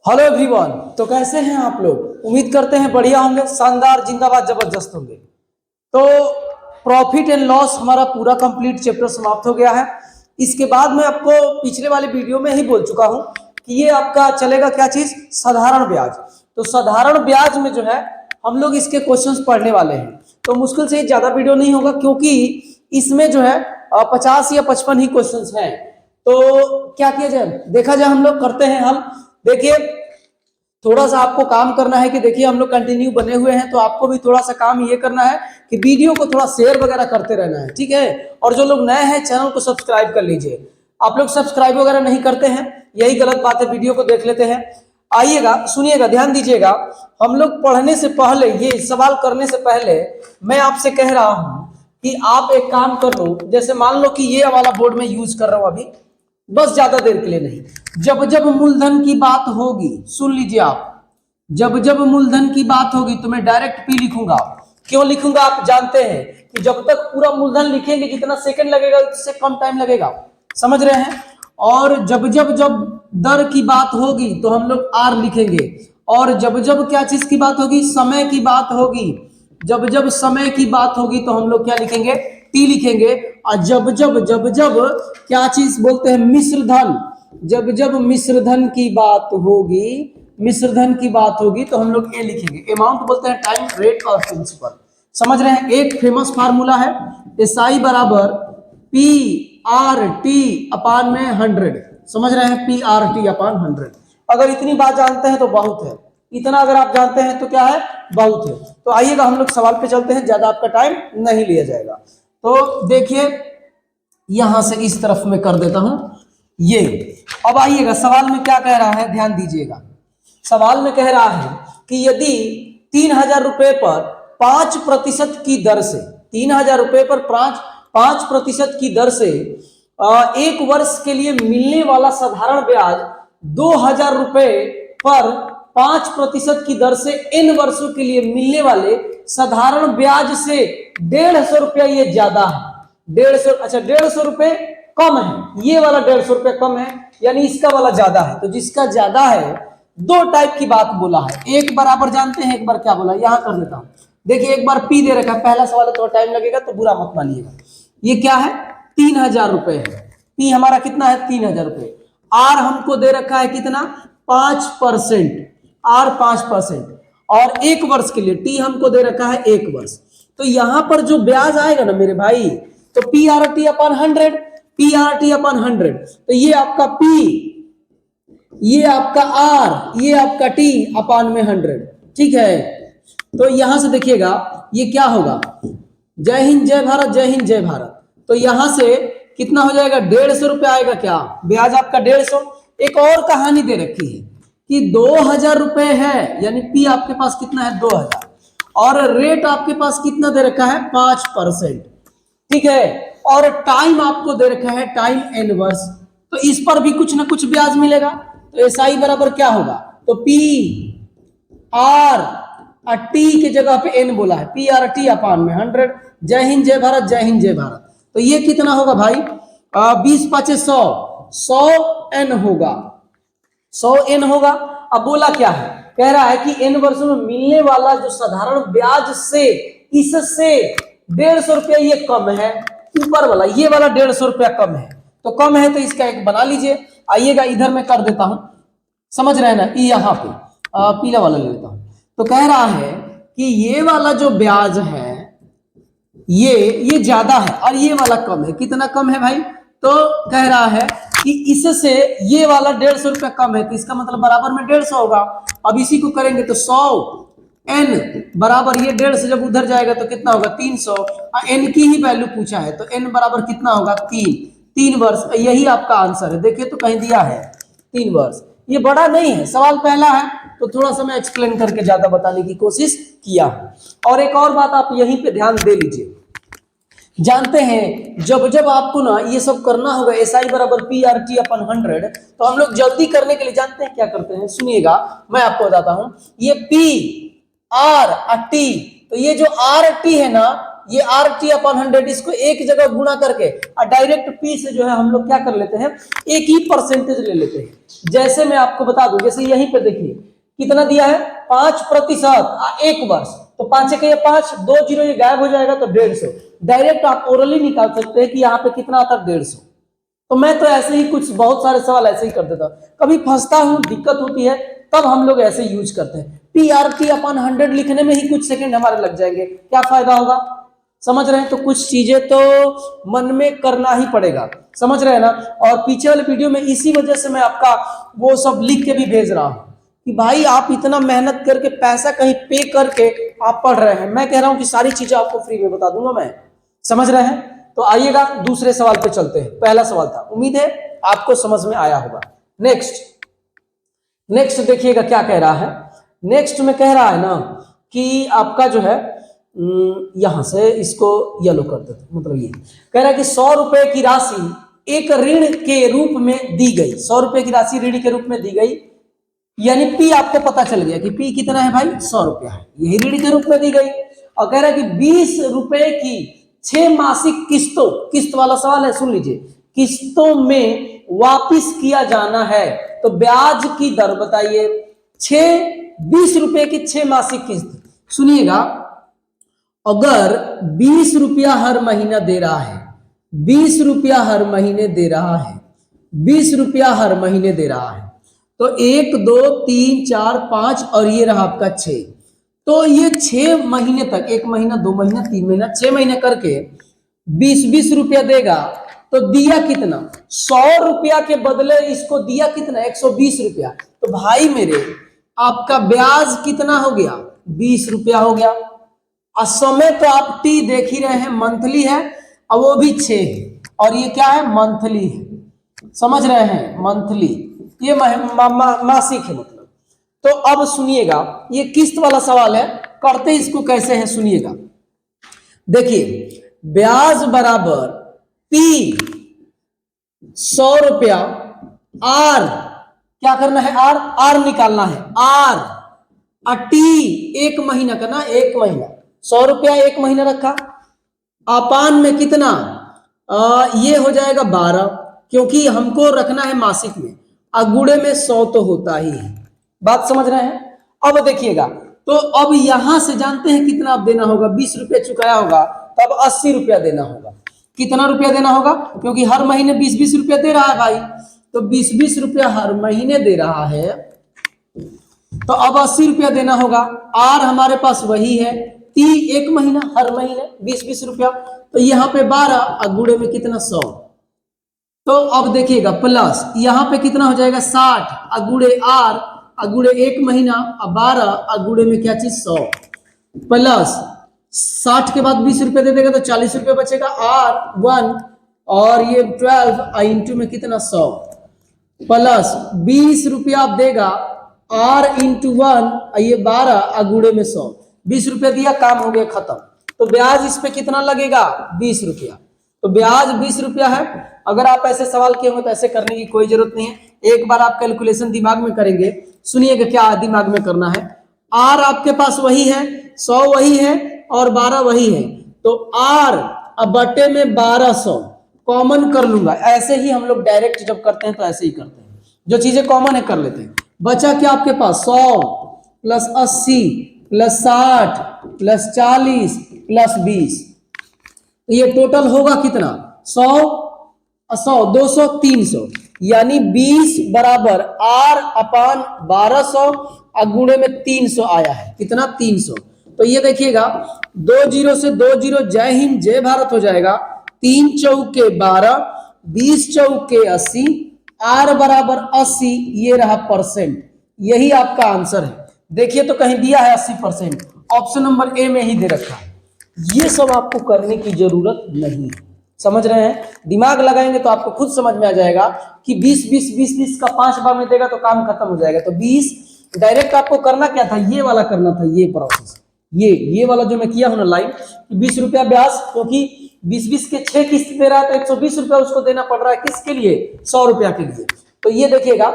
Hello everyone. तो कैसे हैं आप लोग? उम्मीद करते हैं बढ़िया होंगे, शानदार, जिंदाबाद, जबरदस्त होंगे। तो प्रॉफिट एंड लॉस हमारा पूरा कंप्लीट चैप्टर समाप्त हो गया है। इसके बाद मैं आपको पिछले वाले वीडियो में ही बोल चुका हूं कि ये आपका चलेगा क्या चीज, साधारण ब्याज। तो साधारण ब्याज में जो है हम लोग इसके क्वेश्चंस पढ़ने वाले हैं। तो मुश्किल से ज्यादा वीडियो नहीं होगा क्योंकि इसमें जो है 50 या 55 ही क्वेश्चंस हैं। तो क्या किया जाए, देखा जाए, हम लोग करते हैं हल। देखिए, थोड़ा सा आपको काम करना है कि देखिए हम लोग कंटिन्यू बने हुए हैं, तो आपको भी थोड़ा सा काम ये करना है कि वीडियो को थोड़ा शेयर वगैरह करते रहना है, ठीक है। और जो लोग नए हैं चैनल को सब्सक्राइब कर लीजिए। आप लोग सब्सक्राइब वगैरह नहीं करते हैं, यही गलत बात है। वीडियो को देख लेते हैं। आइएगा, सुनिएगा, ध्यान दीजिएगा। हम लोग पढ़ने से पहले, ये सवाल करने से पहले मैं आपसे कह रहा हूं कि आप एक काम कर लो। जैसे मान लो कि ये वाला बोर्ड में यूज कर रहा हूं अभी, बस ज्यादा देर के लिए नहीं। जब जब मूलधन की बात होगी, सुन लीजिए आप, जब जब मूलधन की बात होगी तो मैं डायरेक्ट पी लिखूंगा। क्यों लिखूंगा आप जानते हैं कि जब तक पूरा मूलधन लिखेंगे जितना सेकंड लगेगा उससे कम टाइम लगेगा, समझ रहे हैं। और जब जब जब दर की बात होगी तो हम लोग आर लिखेंगे। और जब जब क्या चीज की बात होगी, समय की बात होगी, जब जब समय की बात होगी तो हम लोग क्या लिखेंगे, टी लिखेंगे। और जब जब जब जब क्या चीज बोलते हैं, मिश्र धन, जब जब मिश्र धन की बात होगी, मिश्र धन की बात होगी तो हम लोग ए लिखेंगे। अमाउंट बोलते हैं टाइम, रेट और प्रिंसिपल, समझ रहे हैं। एक फेमस फार्मूला है, एसआई बराबर पी आर टी अपान में 100, समझ रहे हैं, पी आर टी अपान 100। अगर इतनी बात जानते हैं तो बहुत है, इतना अगर आप जानते हैं तो क्या है, बहुत है। तो आइएगा हम लोग सवाल पे चलते हैं, ज्यादा आपका टाइम नहीं लिया जाएगा। तो देखिए, यहां से इस तरफ में कर देता हूं ये। अब आइएगा, सवाल में क्या कह रहा है, ध्यान दीजिएगा। सवाल में कह रहा है कि यदि 3000 रुपए पर 5% की दर से, 3000 रुपए पर 5% की दर से एक वर्ष के लिए मिलने वाला साधारण ब्याज 2000 रुपए पर 5% की दर से n वर्षों के लिए मिलने वाले साधारण ब्याज से 150 रुपया ये ज्यादा है। 150, अच्छा 150 रुपए कम है, ये वाला 150 रुपए कम है, यानी इसका वाला ज्यादा है। तो जिसका ज्यादा है, दो टाइप की बात बोला है, एक बराबर जानते हैं, एक बार क्या बोला, यहां कर देता हूं। देखिए, एक बार पी दे रखा है, पहला सवाल है, थोड़ा टाइम लगेगा तो बुरा मत मानिएगा। ये क्या है, 3000 रुपए है। पी हमारा कितना है, 3000 रुपए। आर हमको दे रखा है कितना, 5%, आर 5%। और एक वर्ष के लिए टी हमको दे रखा है 1 वर्ष। तो यहां पर जो ब्याज आएगा ना मेरे भाई, तो पी आर टी अपन 100, पी आर टी अपन 100। तो ये आपका पी, ये आपका आर, ये आपका टी अपान में 100, ठीक है। तो यहां से देखिएगा ये क्या होगा, जय हिंद जय भारत, जय हिंद जय भारत। तो यहां से कितना हो जाएगा, 150 रुपए आएगा, क्या ब्याज आपका 150। एक और कहानी दे रखी है कि 2000 रुपए है, यानी पी आपके पास कितना है, 2000, और रेट आपके पास कितना दे रखा है, 5%, ठीक है। और टाइम आपको दे रखा है, टाइम n वर्ष। तो इस पर भी कुछ ना कुछ ब्याज मिलेगा। तो एसआई बराबर क्या होगा, तो पी आर टी के जगह पे n बोला है, पी आर टी अपान में 100। जय हिंद जय भारत, जय हिंद जय भारत। तो ये कितना होगा भाई, 20 5 100 n होगा, 100 n होगा। अब बोला क्या है, कह रहा है कि n वर्षों में मिलने वाला जो साधारण ब्याज से, इससे 150 रुपया ये कम है, ऊपर वाला ये वाला 150 रुपया कम है। तो कम है तो इसका एक बना लीजिए। आइएगा, इधर मैं कर देता हूं, समझ रहे हैं ना, यहां पे पीला वाला ले लेता हूं। तो कह रहा है कि ये वाला जो ब्याज है ये ज्यादा है और ये वाला कम है। कितना कम है भाई, तो कह रहा है कि इससे ये वाला 150 रुपया कम है, तो इसका मतलब बराबर में 150 होगा। अब इसी को करेंगे तो 100 n बराबर, ये 150 जब उधर जाएगा तो कितना होगा, 300। n की ही वैल्यू पूछा है तो n बराबर कितना होगा, 3 वर्ष। यही आपका आंसर है। देखिए तो कहीं दिया है 3 वर्ष। ये बड़ा नहीं है, सवाल पहला है तो थोड़ा सा मैं एक्सप्लेन करके ज्यादा बताने की कोशिश किया। और एक और बात आप यहीं पे ध्यान दे लीजिए, जानते हैं जब जब आपको ना ये सब करना होगा, एसआई बराबर पी आर टी अपन 100, तो हम लोग जल्दी करने के लिए जानते हैं क्या करते हैं, सुनिएगा मैं आपको बताता हूं। ये पी आर टी, तो ये जो आर टी है ना, ये RT/100 इसको एक जगह गुणा करके और डायरेक्ट P से जो है हम लोग क्या कर लेते हैं, एक ही परसेंटेज ले लेते हैं। जैसे मैं आपको बता दूं, जैसे यहीं पे देखिए कितना दिया है 5% 1 वर्ष, तो 5 के 5, 2 जीरो ये गायब हो जाएगा तो 150। डायरेक्ट आप ओरली निकाल सकते हैं कि यहाँ पे कितना आता है 150। तो मैं तो ऐसे ही कुछ बहुत सारे सवाल ऐसे ही कर देता हूँ, कभी फंसता हूँ दिक्कत होती है तब हम लोग ऐसे यूज करते हैं। PRT/100 लिखने में ही कुछ सेकंड हमारे लग जाएंगे, क्या फायदा होगा, समझ रहे हैं। तो कुछ चीजें तो मन में करना ही पड़ेगा, समझ रहे हैं ना। और पीछे वाले वीडियो में इसी वजह से मैं आपका वो सब लिख के भी भेज रहा हूँ कि भाई आप इतना मेहनत करके पैसा कहीं पे करके आप पढ़ रहे हैं, मैं कह रहा हूं कि सारी चीजें आपको फ्री में बता दूंगा मैं, समझ रहे हैं। तो आइएगा दूसरे सवाल पे चलते हैं। पहला सवाल था, उम्मीद है आपको समझ में आया होगा। नेक्स्ट देखिएगा क्या कह रहा है। नेक्स्ट में कह रहा है ना कि आपका जो है यहां से इसको येलो कर देते, मतलब ये कह रहा है कि 100 रुपए की राशि एक ऋण के रूप में दी गई, 100 रुपए की राशि ऋण के रूप में दी गई, यानी P आपको पता चल गया कि P कितना है भाई, 100 रुपया है, यही ऋण के रूप में दी गई। और कह रहा है कि 20 रुपए की 6 मासिक किस्तों, किस्त वाला सवाल है, सुन लीजिए, किस्तों में वापिस किया जाना है, तो ब्याज की दर बताइए। 20 रुपए की 6 मासिक किस्त, सुनिएगा, अगर 20 रुपया हर महीना दे रहा है, 20 रुपया हर महीने दे रहा है, 20 रुपया हर महीने दे रहा है, तो 1 2 3 4 5 और ये रहा आपका 6, तो ये 6 महीने तक, 1 महीना 2 महीना 3 महीना 6 महीने करके 20 रुपया देगा। तो दिया कितना, 100 रुपया के बदले इसको दिया कितना, 120 रुपया। तो भाई मेरे आपका ब्याज कितना हो गया, 20 रुपया हो गया। और समय तो आप टी देख ही रहे हैं, मंथली है और वो भी 6 है, और ये क्या है, मंथली है, समझ रहे हैं, मंथली, ये मासिक है मतलब। तो अब सुनिएगा, ये किस्त वाला सवाल है, करते इसको कैसे है सुनिएगा। देखिए, ब्याज बराबर P 100 रुपया, R क्या करना है, R निकालना है, R टी 1 महीना का ना, 1 महीना 100 रुपया 1 महीना रखा, अपान में कितना, ये हो जाएगा 12, क्योंकि हमको रखना है मासिक में, अगुड़े में 100 तो होता ही है, बात समझ रहे हैं। अब देखिएगा, तो अब यहां से जानते हैं कितना अब देना होगा, 20 रुपया चुकाया होगा, तब 80 रुपया देना होगा। कितना रुपया देना होगा, क्योंकि हर महीने 20-20 रुपया दे रहा है भाई, तो 20-20 रुपया हर महीने दे रहा है, तो अब 80 रुपया देना होगा। R हमारे पास वही है, T 1 महीना, हर महीने 20-20 रुपया, तो यहाँ पे 12 अगुड़े में कितना, 100। तो अब देखिएगा प्लस यहाँ पे कितना हो जाएगा, 60 अगुड़े R अगुड़े 1 महीना, और 12 अगुड़े में क्या चीज, 100, प्लस 60 के बाद 20 रुपए दे देगा तो 40 रुपए बचेगा, R1 और ये 12 इंटू में कितना, 100, प्लस 20 रुपया आप देगा, R इंटू 1 ये 12 अगुड़े में 100, 20 रुपया दिया, काम हो गया खत्म। तो ब्याज इस पे कितना लगेगा, 20 रुपया। तो ब्याज 20 रुपया है। अगर आप ऐसे सवाल किए हो तो ऐसे करने की कोई जरूरत नहीं है, एक बार आप कैलकुलेशन दिमाग में करेंगे, सुनिएगा क्या दिमाग में करना है। R आपके पास वही है, 100 वही है और 12 वही है, तो R अब बटे में 1200 कॉमन कर लूंगा। ऐसे ही हम लोग डायरेक्ट जब करते हैं तो ऐसे ही करते हैं, जो चीजें कॉमन है कर लेते हैं। बचा क्या आपके पास, 100 प्लस 80 प्लस 60 प्लस 40 प्लस 20, तो ये टोटल होगा कितना, 100 200 300, यानी 20 बराबर R/1200 अगुणे में 300 आया है, कितना, 300। तो ये देखिएगा 2 जीरो से 2 जीरो, जय हिंद जय भारत हो जाएगा, 3 चौके 12, 20 चौके 80, R बराबर 80, ये रहा परसेंट, यही आपका आंसर है। देखिए तो कहीं दिया है 80%, ऑप्शन नंबर ए में ही दे रखा है। ये सब आपको करने की जरूरत नहीं है, समझ रहे हैं, दिमाग लगाएंगे तो आपको खुद समझ में आ जाएगा कि 20-20-20-20 का 5 बार में देगा तो काम खत्म हो जाएगा। तो 20 डायरेक्ट आपको करना क्या था, ये वाला करना था, ये प्रोसेस, ये वाला जो मैं किया हूं ना लाइन, 20 रुपया ब्याज, क्योंकि 20-20 के 6 किस्त दे रहा है तो 120 रुपया उसको देना पड़ रहा है, किसके लिए, 100 रुपया के लिए। तो ये देखिएगा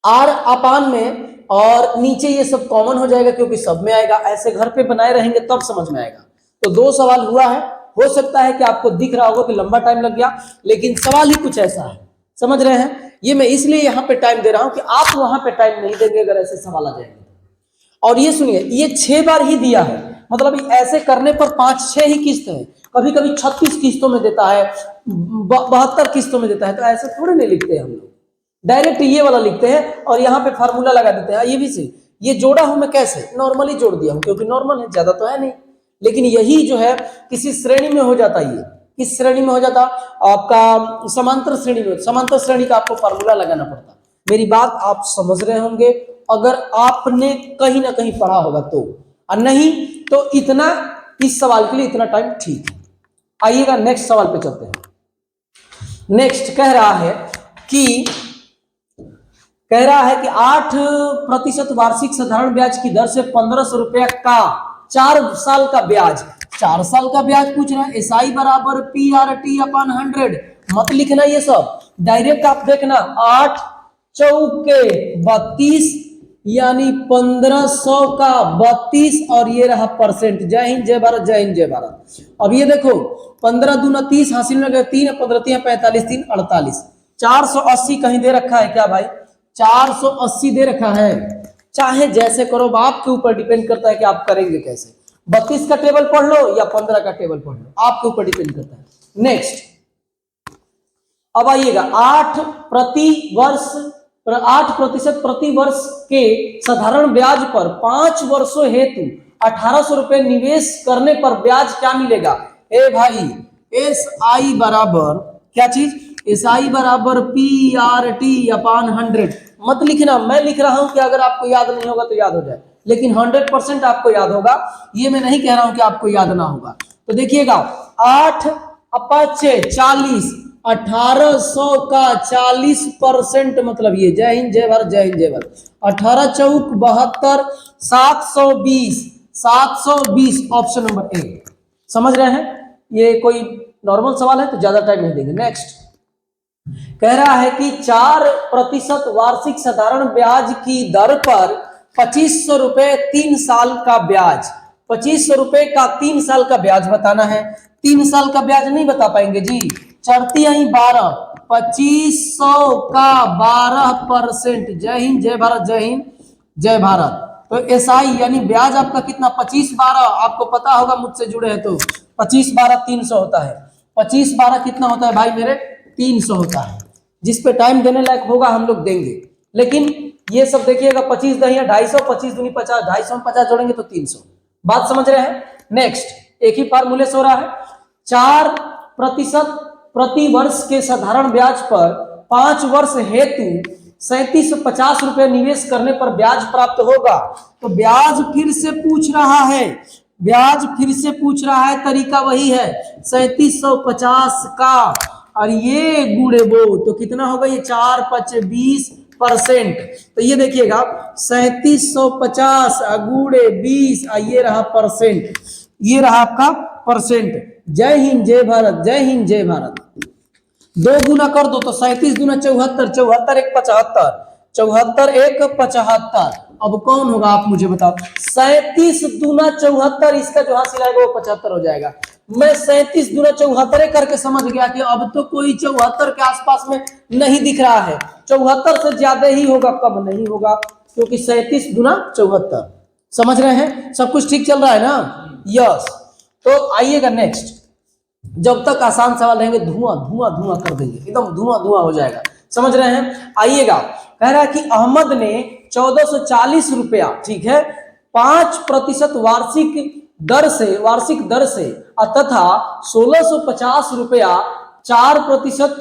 R अपान में, और नीचे ये सब कॉमन हो जाएगा क्योंकि सब में आएगा, ऐसे घर पे बनाए रहेंगे तब समझ में आएगा। तो 2 सवाल हुआ है। हो सकता है कि आपको दिख रहा होगा कि लंबा टाइम लग गया, लेकिन सवाल ही कुछ ऐसा है, समझ रहे हैं। ये मैं इसलिए यहाँ पे टाइम दे रहा हूं कि आप वहां पे टाइम नहीं देंगे अगर ऐसे सवाल आ जाएंगे। और ये सुनिए, ये 6 बार ही दिया है, मतलब ऐसे करने पर 5-6 ही किस्त है, कभी कभी 36 किस्तों में देता है, 72 किस्तों में देता है। तो ऐसे थोड़े नहीं लिखते हैं हम लोग, डायरेक्ट ये वाला लिखते हैं और यहाँ पे फार्मूला लगा देते हैं। ये भी सही, ये जोड़ा हूं मैं कैसे, नॉर्मली जोड़ दिया हूं, क्योंकि नॉर्मल है, ज्यादा तो है नहीं। लेकिन यही जो है किसी श्रेणी में हो जाता, ये किस श्रेणी में हो जाता, आपका समांतर श्रेणी में। समांतर श्रेणी का आपको फार्मूला लगाना पड़ता। मेरी बात आप समझ रहे होंगे अगर आपने कहीं ना कहीं पढ़ा होगा तो, और नहीं तो इतना, इस सवाल के लिए इतना टाइम ठीक है। आइएगा नेक्स्ट सवाल पे चलते हैं। नेक्स्ट कह रहा है कि 8% वार्षिक साधारण ब्याज की दर से 1500 रुपया का 4 साल का ब्याज। 4 साल का ब्याज पूछ रहा है। SI बराबर PRT/100, मत लिखना ये सब, डायरेक्ट आप देखना 8 चौके 32 यानी 1500 का 32 और ये रहा परसेंट। जय हिंद जय भारत, जय हिंद जय भारत। अब ये देखो 15 दूना 30 हासिल में गए 3, 15 3 45 3 48, 480 कहीं दे रखा है क्या भाई, 480 दे रखा है। चाहे जैसे करो, आपके ऊपर डिपेंड करता है कि आप करेंगे कैसे। 32 का टेबल पढ़ लो या 15 का टेबल पढ़ लो, आपके ऊपर डिपेंड करता है। नेक्स्ट अब आइएगा 8% प्रति वर्ष के साधारण ब्याज पर 5 वर्षों हेतु 1800 रुपए निवेश करने पर ब्याज क्या मिलेगा। ए भाई SI बराबर क्या चीज, SI बराबर PRT/100 मत लिखना। मैं लिख रहा हूं कि अगर आपको याद नहीं होगा तो याद हो जाए, लेकिन 100% आपको याद होगा। ये मैं नहीं कह रहा हूं कि आपको याद ना होगा। तो देखिएगा 8 अपाचे 40, 1800 का 40% मतलब ये। जय हिंद जय भारत, जय हिंद जय भारत। 18 चौक 72, 720 ऑप्शन नंबर ए। समझ रहे हैं, ये कोई नॉर्मल सवाल है तो ज्यादा टाइम नहीं देंगे। नेक्स्ट कह रहा है कि 4% वार्षिक साधारण ब्याज की दर पर 2500 रुपए 3 साल का ब्याज। 2500 रुपए का 3 साल का ब्याज बताना है। 3 साल का ब्याज नहीं बता पाएंगे जी, चढ़ती यही 12, 2500 का 12%। जय हिंद जय भारत, जय हिंद जय भारत। तो SI यानी ब्याज आपका कितना, 25/12, आपको पता होगा मुझसे जुड़े हैं तो 25/12 300 होता है। 25/12 कितना होता है भाई मेरे, 300 होता है। जिस पे टाइम देने लायक होगा हम लोग देंगे, लेकिन ये सब देखिएगा 25 दहिया 250, 25 दूनी 50, 250 में 50 जोड़ेंगे तो 300। बात समझ रहे हैं। नेक्स्ट एक ही फार्मूले से हो रहा है। 4% प्रति वर्ष के साधारण ब्याज पर 5 वर्ष हेतु 3750 रुपए निवेश करने पर ब्याज प्राप्त होगा। तो ब्याज फिर से पूछ रहा है, ब्याज फिर से पूछ रहा है, तरीका वही है 3750 का, और ये गुणे वो तो कितना होगा, ये 4×5 20%। तो ये देखिएगा 3750 गुणे 20, ये रहा परसेंट, ये रहा आपका परसेंट। जय हिंद जय भारत, जय हिंद जय भारत। 2 गुना कर दो तो 37 दूना 74, 74 1 75, 74 1 75। अब कौन होगा आप मुझे बताओ। 37 दूना 74, इसका जो हासिल आएगा वो 75 हो जाएगा। मैं 37 दूना 74 करके समझ गया कि अब तो कोई 74 के आसपास में नहीं दिख रहा है। 74 से ज्यादा ही होगा, कम नहीं होगा, क्योंकि 37 दूना 74। समझ रहे हैं, सब कुछ ठीक चल रहा है ना। यस। तो आइएगा नेक्स्ट। जब तक आसान सवाल रहेंगे धुआं धुआं धुआं कर देंगे, एकदम धुआं धुआं हो जाएगा। समझ रहे हैं। आइएगा, कह रहा है कि अहमद ने 1440 रुपया, ठीक है, 5% वार्षिक दर से तथा 1650 रुपया 4%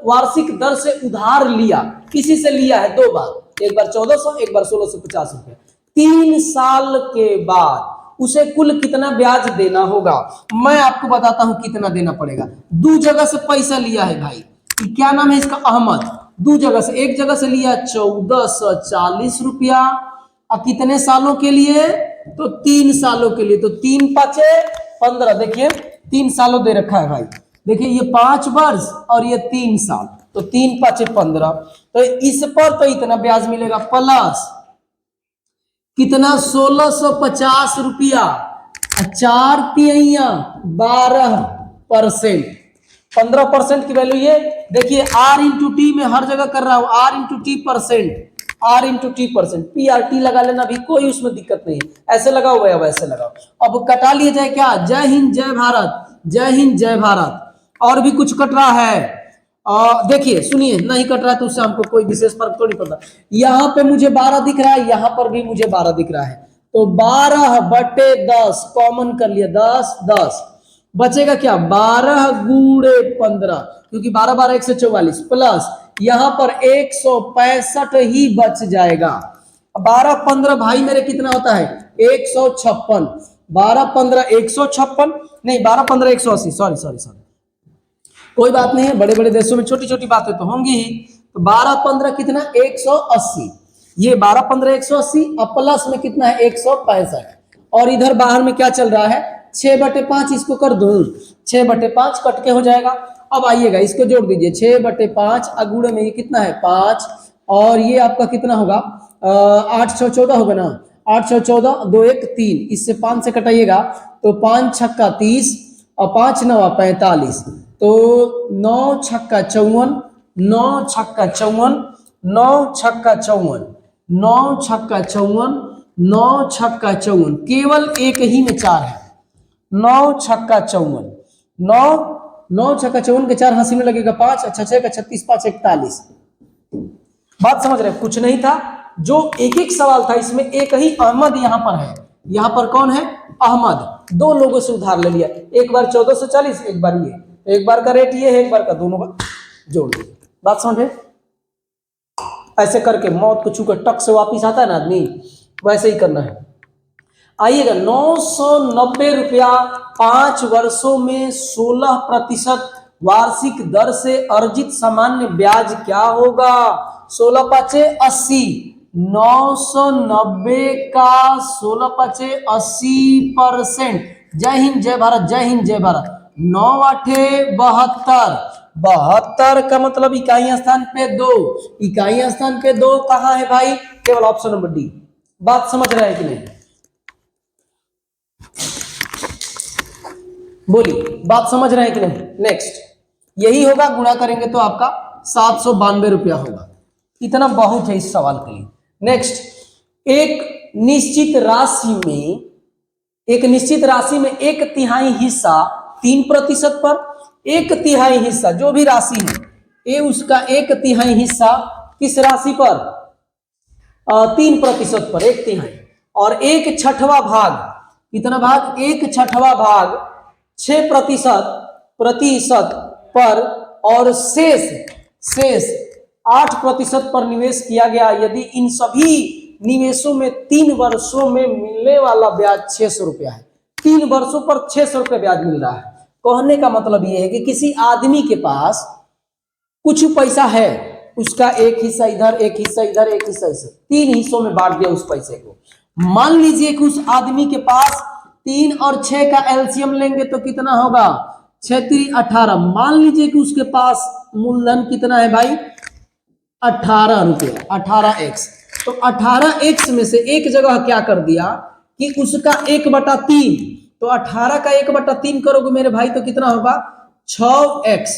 वार्षिक दर से उधार लिया। किसी से लिया है 2 बार, एक बार 1400, एक बार 1650 रुपया। 3 साल के बाद उसे कुल कितना ब्याज देना होगा। मैं आपको बताता हूं कितना देना पड़ेगा। 2 जगह से पैसा लिया है भाई, क्या नाम है इसका, अहमद। 2 जगह से, एक जगह से लिया 1440 रुपया, और कितने सालों के लिए, तो 3 सालों के लिए। तो 3 5 15, देखिए 3 सालों दे रखा है भाई। देखिए ये 5 वर्ष और ये 3 साल, तो 3 5 15। तो इस पर तो इतना ब्याज मिलेगा, प्लस कितना 1650 रुपया, 4 तिहाइयां 12%। 15% की वैल्यू ये देखिए, आर इंटू टी में हर जगह कर रहा हूं, R into T percent, R into T percent, P R T लगा लेना भी, कोई उसमें दिक्कत नहीं है, ऐसे लगाओ या वैसे लगाओ। अब कटा लिया जाए क्या, जय हिंद जय भारत, जय हिंद जय भारत। और भी कुछ कट रहा है, देखिए सुनिए, नहीं कट रहा है तो उससे हमको कोई विशेष फर्क तो नहीं पड़ता। यहाँ पे मुझे 12 दिख रहा है, यहाँ पर भी मुझे 12 दिख रहा है, तो 12/10 कॉमन कर लिया, 10 10 बचेगा क्या, 12 गुणे 15, क्योंकि 12 12 144 प्लस यहां पर 165 ही बच जाएगा। 12 15 भाई मेरे कितना होता है, 156, 12 15 156, नहीं 12 15 180, सॉरी सॉरी सॉरी, कोई बात नहीं है, बड़े बड़े देशों में छोटी छोटी बातें तो होंगी ही। तो 12 15 कितना, 180, ये 12 15 180, और प्लस में कितना है 165, और इधर बाहर में क्या चल रहा है, 6/5, इसको कर दूं, 6/5 कट के हो जाएगा। अब आइएगा इसको जोड़ दीजिए, 6/5 अगुड़े में ये कितना है 5, और ये आपका कितना होगा 8 6 14 होगा ना, 8 6 14 2 1 3, इससे 5 से कटाइएगा तो 5 छक्का 30 और 5 9 45, तो 9 छक्का 54, 9 छक्का 54, 9 छक्का 54, 9 छक्का 54, 9 छक्का 54, केवल एक ही में 4 है, 9 छक्का 54, 9 9 छक्का 54 के 4 हंसी में लगेगा 5, अच्छा 6 का 36, 5 41। बात समझ रहे, कुछ नहीं था, जो एक एक सवाल था इसमें एक ही अहमद यहां पर है, यहां पर कौन है, अहमद, दो लोगों से उधार ले लिया, एक बार 1440, एक बार ये, एक बार का रेट ये है, एक बार का, दोनों का जोड़ दिया। बात समझे, ऐसे करके मौत को छूकर टक से वापिस आता है ना आदमी, वैसे ही करना है। आइएगा, 990 रुपया 5 वर्षों में 16% वार्षिक दर से अर्जित सामान्य ब्याज क्या होगा, 16 पाँचे 80, 990 का 16 पाँचे 80%। जय हिंद जय भारत, जय हिंद जय भारत। 9 आठे 72, 72 का मतलब इकाई स्थान पे 2, इकाई स्थान पे 2 कहां है भाई, केवल ऑप्शन नंबर डी। बात समझ रहे हैं कि नहीं, बोलिए, बात समझ रहे हैं कि नहीं। नेक्स्ट यही होगा, गुणा करेंगे तो आपका 792 रुपया होगा, इतना बहुत है इस सवाल के लिए। नेक्स्ट, एक निश्चित राशि में 1/3 हिस्सा 3% पर, 1/3 हिस्सा जो भी राशि है ये उसका 1/3 हिस्सा किस राशि पर, 3% पर 1/3, और 1/6 भाग, कितना भाग, 1/6 भाग 6% पर, और शेष 8% पर निवेश किया गया, यदि इन सभी निवेशों में 3 वर्षों में मिलने वाला ब्याज 600 रुपया है, 3 वर्षों पर 600 रुपया ब्याज मिल रहा है। कहने का मतलब यह है कि किसी आदमी के पास कुछ पैसा है, उसका एक हिस्सा इधर, एक हिस्सा इधर, एक हिस्सा इधर, 3 हिस्सों में बांट दिया उस पैसे को। मान लीजिए कि उस आदमी के पास 3 और 6 का एलसीएम लेंगे तो कितना होगा, 6 3 18। मान लीजिए कि उसके पास मूलधन कितना है भाई, 18 रुपया, 18x। तो 18x में से एक जगह क्या कर दिया कि उसका 1/3, तो 18 का 1/3 करोगे मेरे भाई तो कितना होगा 6x,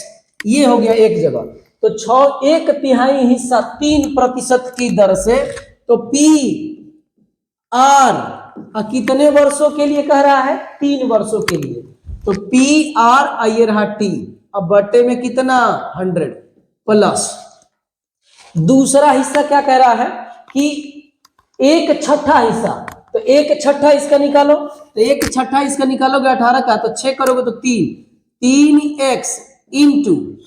ये हो गया एक जगह। तो 6 1/3 हिस्सा 3% की दर से, तो पी आर कितने वर्षों के लिए कह रहा है, 3 वर्षों के लिए, तो पी आर आइए रहा टी, अब बटे में कितना 100 प्लस दूसरा हिस्सा क्या कह रहा है कि 1/6 हिस्सा, तो 1/6 इसका निकालो, तो 1/6 इसका निकालोगे 18 का, तो 6 करोगे तो 3x इंटू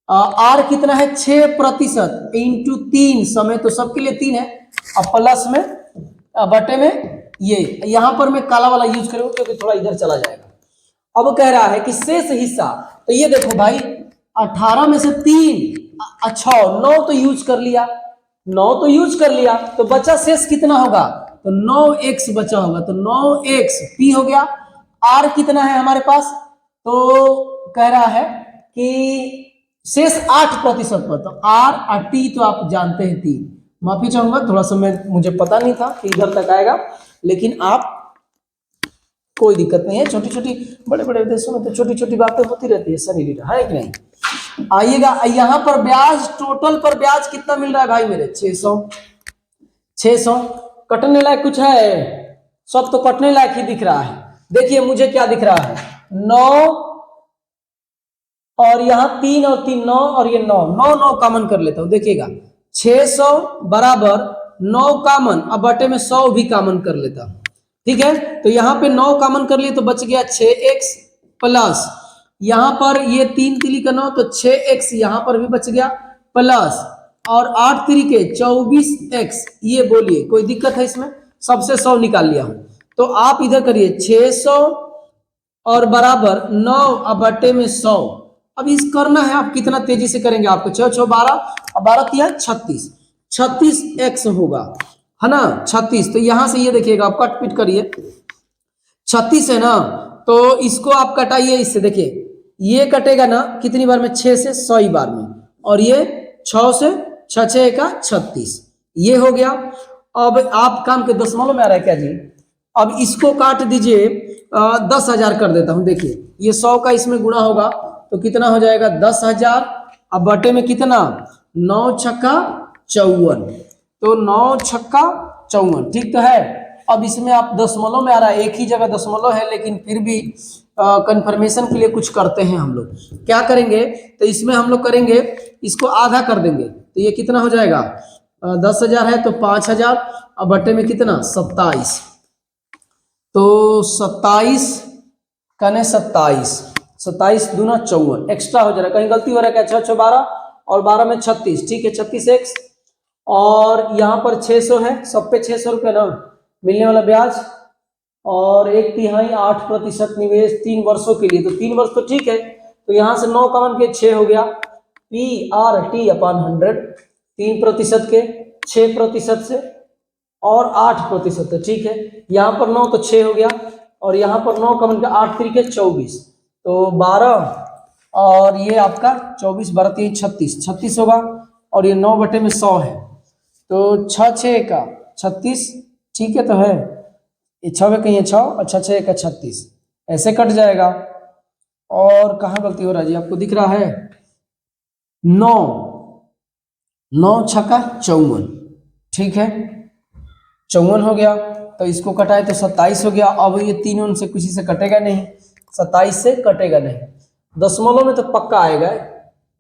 आर कितना है 6% इंटू 3, समय तो सबके लिए 3 है, अब प्लस में बटे में ये, यहां पर मैं काला वाला यूज करूंगा क्योंकि थोड़ा इधर चला जाएगा। अब कह रहा है कि शेष हिस्सा, तो ये देखो भाई 18 में से 3 अच्छा 9 तो यूज कर लिया, 9 तो यूज कर लिया, तो बचा शेष कितना होगा, तो 9x बचा होगा, तो 9x p हो गया। r कितना है हमारे पास, तो कह रहा है कि शेष 8% पर, तो r और t तो आप जानते हैं 3, माफी चाहूंगा थोड़ा सा मैं मुझे पता नहीं था कि इधर तक आएगा, लेकिन आप कोई दिक्कत नहीं है, छोटी छोटी बड़े बड़े देशों में तो छोटी छोटी बातें होती रहती है सर एडिटर, है कि नहीं। आइएगा यहाँ पर ब्याज, टोटल पर ब्याज कितना मिल रहा है भाई मेरे, 600। कटने लायक कुछ है, सब तो कटने लायक ही दिख रहा है। देखिए मुझे क्या दिख रहा है, 9 और यहाँ 3 और 3 9 और ये 9 कॉमन कर लेता हूं। देखिएगा 600 बराबर 9 कॉमन, अब बटे में 100 भी कॉमन कर लेता हूं, ठीक है। तो यहाँ पे 9 कॉमन कर लिए तो बच गया 6x प्लस यहाँ पर ये 3 3 का 9 तो 6x यहाँ पर भी बच गया प्लस और 8 3 के 24x। ये बोलिए कोई दिक्कत है इसमें, सबसे 100 निकाल लिया हूं। तो आप इधर करिए 600 और बराबर 9 अब बटे में 100। अब इस करना है आप कितना तेजी से करेंगे, आपको 6 6 12 और 12 3 36, 36x होगा, है ना 36। तो यहां से ये देखिएगा आप कट पिट करिए, 36 है ना, तो इसको आप कटाइए इससे। देखिए ये कटेगा ना कितनी बार में, 6 से 100 बार में, और ये 6 से 6 6 का 36, ये हो गया। अब आप काम के दशमलव में आ रहा है क्या जी, अब इसको काट दीजिए, 10,000 कर देता हूं। देखिए ये 100 का इसमें गुणा होगा तो कितना हो जाएगा 10,000, अब बटे में कितना 9 छक्का 54, तो 9 छक्का 54, ठीक तो है। अब इसमें आप दशमलव में आ रहा है, एक ही जगह दशमलव है लेकिन फिर भी कंफर्मेशन के लिए कुछ करते हैं हम लोग, क्या करेंगे तो इसमें हम लोग करेंगे इसको आधा कर देंगे, तो ये कितना हो जाएगा 10,000 है तो 5,000, अब बटे में कितना 27, तो 27 कने 27 दूना 54, एक्स्ट्रा हो जा रहा है, कहीं गलती हो रहा है क्या, 6 6 12 और 12 में 36, ठीक है 36x, और यहाँ पर 600 है, सब पे 600 रुपये ना मिलने वाला ब्याज, और 1/3 8% निवेश 3 वर्षों के लिए, तो 3 वर्ष तो ठीक है। तो यहाँ से 9 कॉमन के 6 हो गया, PRT/100, 3% के 6% से और 8% है, ठीक है। यहाँ पर 9 तो 6 हो गया, और यहाँ पर 9 कॉमन का 8 3 के 24, तो 12 और ये आपका 24 12 3 36 होगा, और ये 9 बटे में 100 है, तो 6 6 का 36, ठीक है तो है, ये 6 में कहीं 6 और 6 6 का 36, ऐसे कट जाएगा। और कहाँ गलती हो रहा है जी, आपको दिख रहा है 9 छक्का 54, ठीक है 54 हो गया, तो इसको कटाए तो 27 हो गया। अब ये 3 उनसे किसी से कटेगा नहीं, 27 से कटेगा नहीं, दशमलव में तो पक्का आएगा,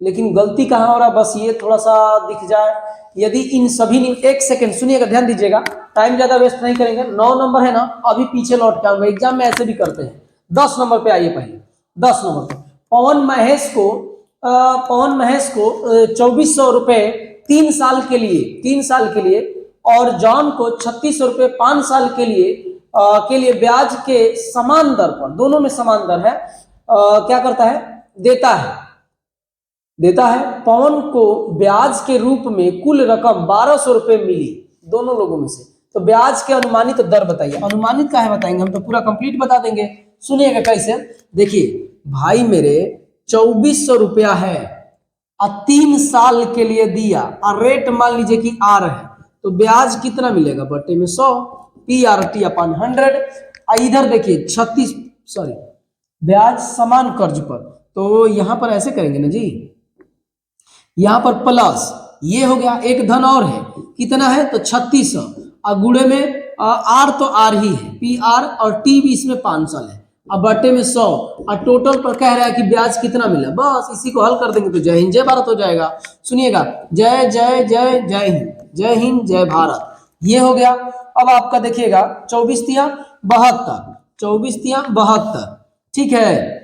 लेकिन गलती कहाँ हो रहा है बस ये थोड़ा सा दिख जाए। यदि इन सभी ने, एक सेकंड सुनिएगा, ध्यान दीजिएगा, टाइम ज्यादा वेस्ट नहीं करेंगे। 9 नंबर है ना, अभी पीछे लौट के आऊंगा, एग्जाम में ऐसे भी करते हैं। 10 नंबर पे आइए, पहले 10 नंबर पे पवन महेश को 2400 रुपए 3 साल के लिए और जॉन को 3600 रुपए 5 साल के लिए ब्याज के समान दर पर, दोनों में समान दर है, क्या करता है, देता है। पवन को ब्याज के रूप में कुल रकम 1200 रुपए मिली दोनों लोगों में से, तो ब्याज के अनुमानित दर बताइए। अनुमानित का है बताएंगे, हम तो पूरा कंप्लीट बता देंगे, सुनिएगा कैसे। देखिए भाई मेरे 2400 रुपया है और 3 साल के लिए दिया, और रेट मान लीजिए कि आर है, तो ब्याज कितना मिलेगा, बटे में 100, PRT/100। इधर देखिए 36, ब्याज समान कर्ज पर, तो यहां पर ऐसे करेंगे ना जी, यहां पर प्लस ये हो गया, एक धन और है, कितना है तो 3600, और गुड़े में आर तो आर ही है, PR और T भी इसमें 5 साल है, अब बटे में 100, और टोटल पर कह रहा है कि ब्याज कितना मिला, बस इसी को हल कर देंगे तो जय हिंद जय भारत हो जाएगा। सुनिएगा, जय जय जय जय हिंद, जय हिंद जय भारत, ये हो गया। अब आपका देखिएगा 24 तिया 72, ठीक है,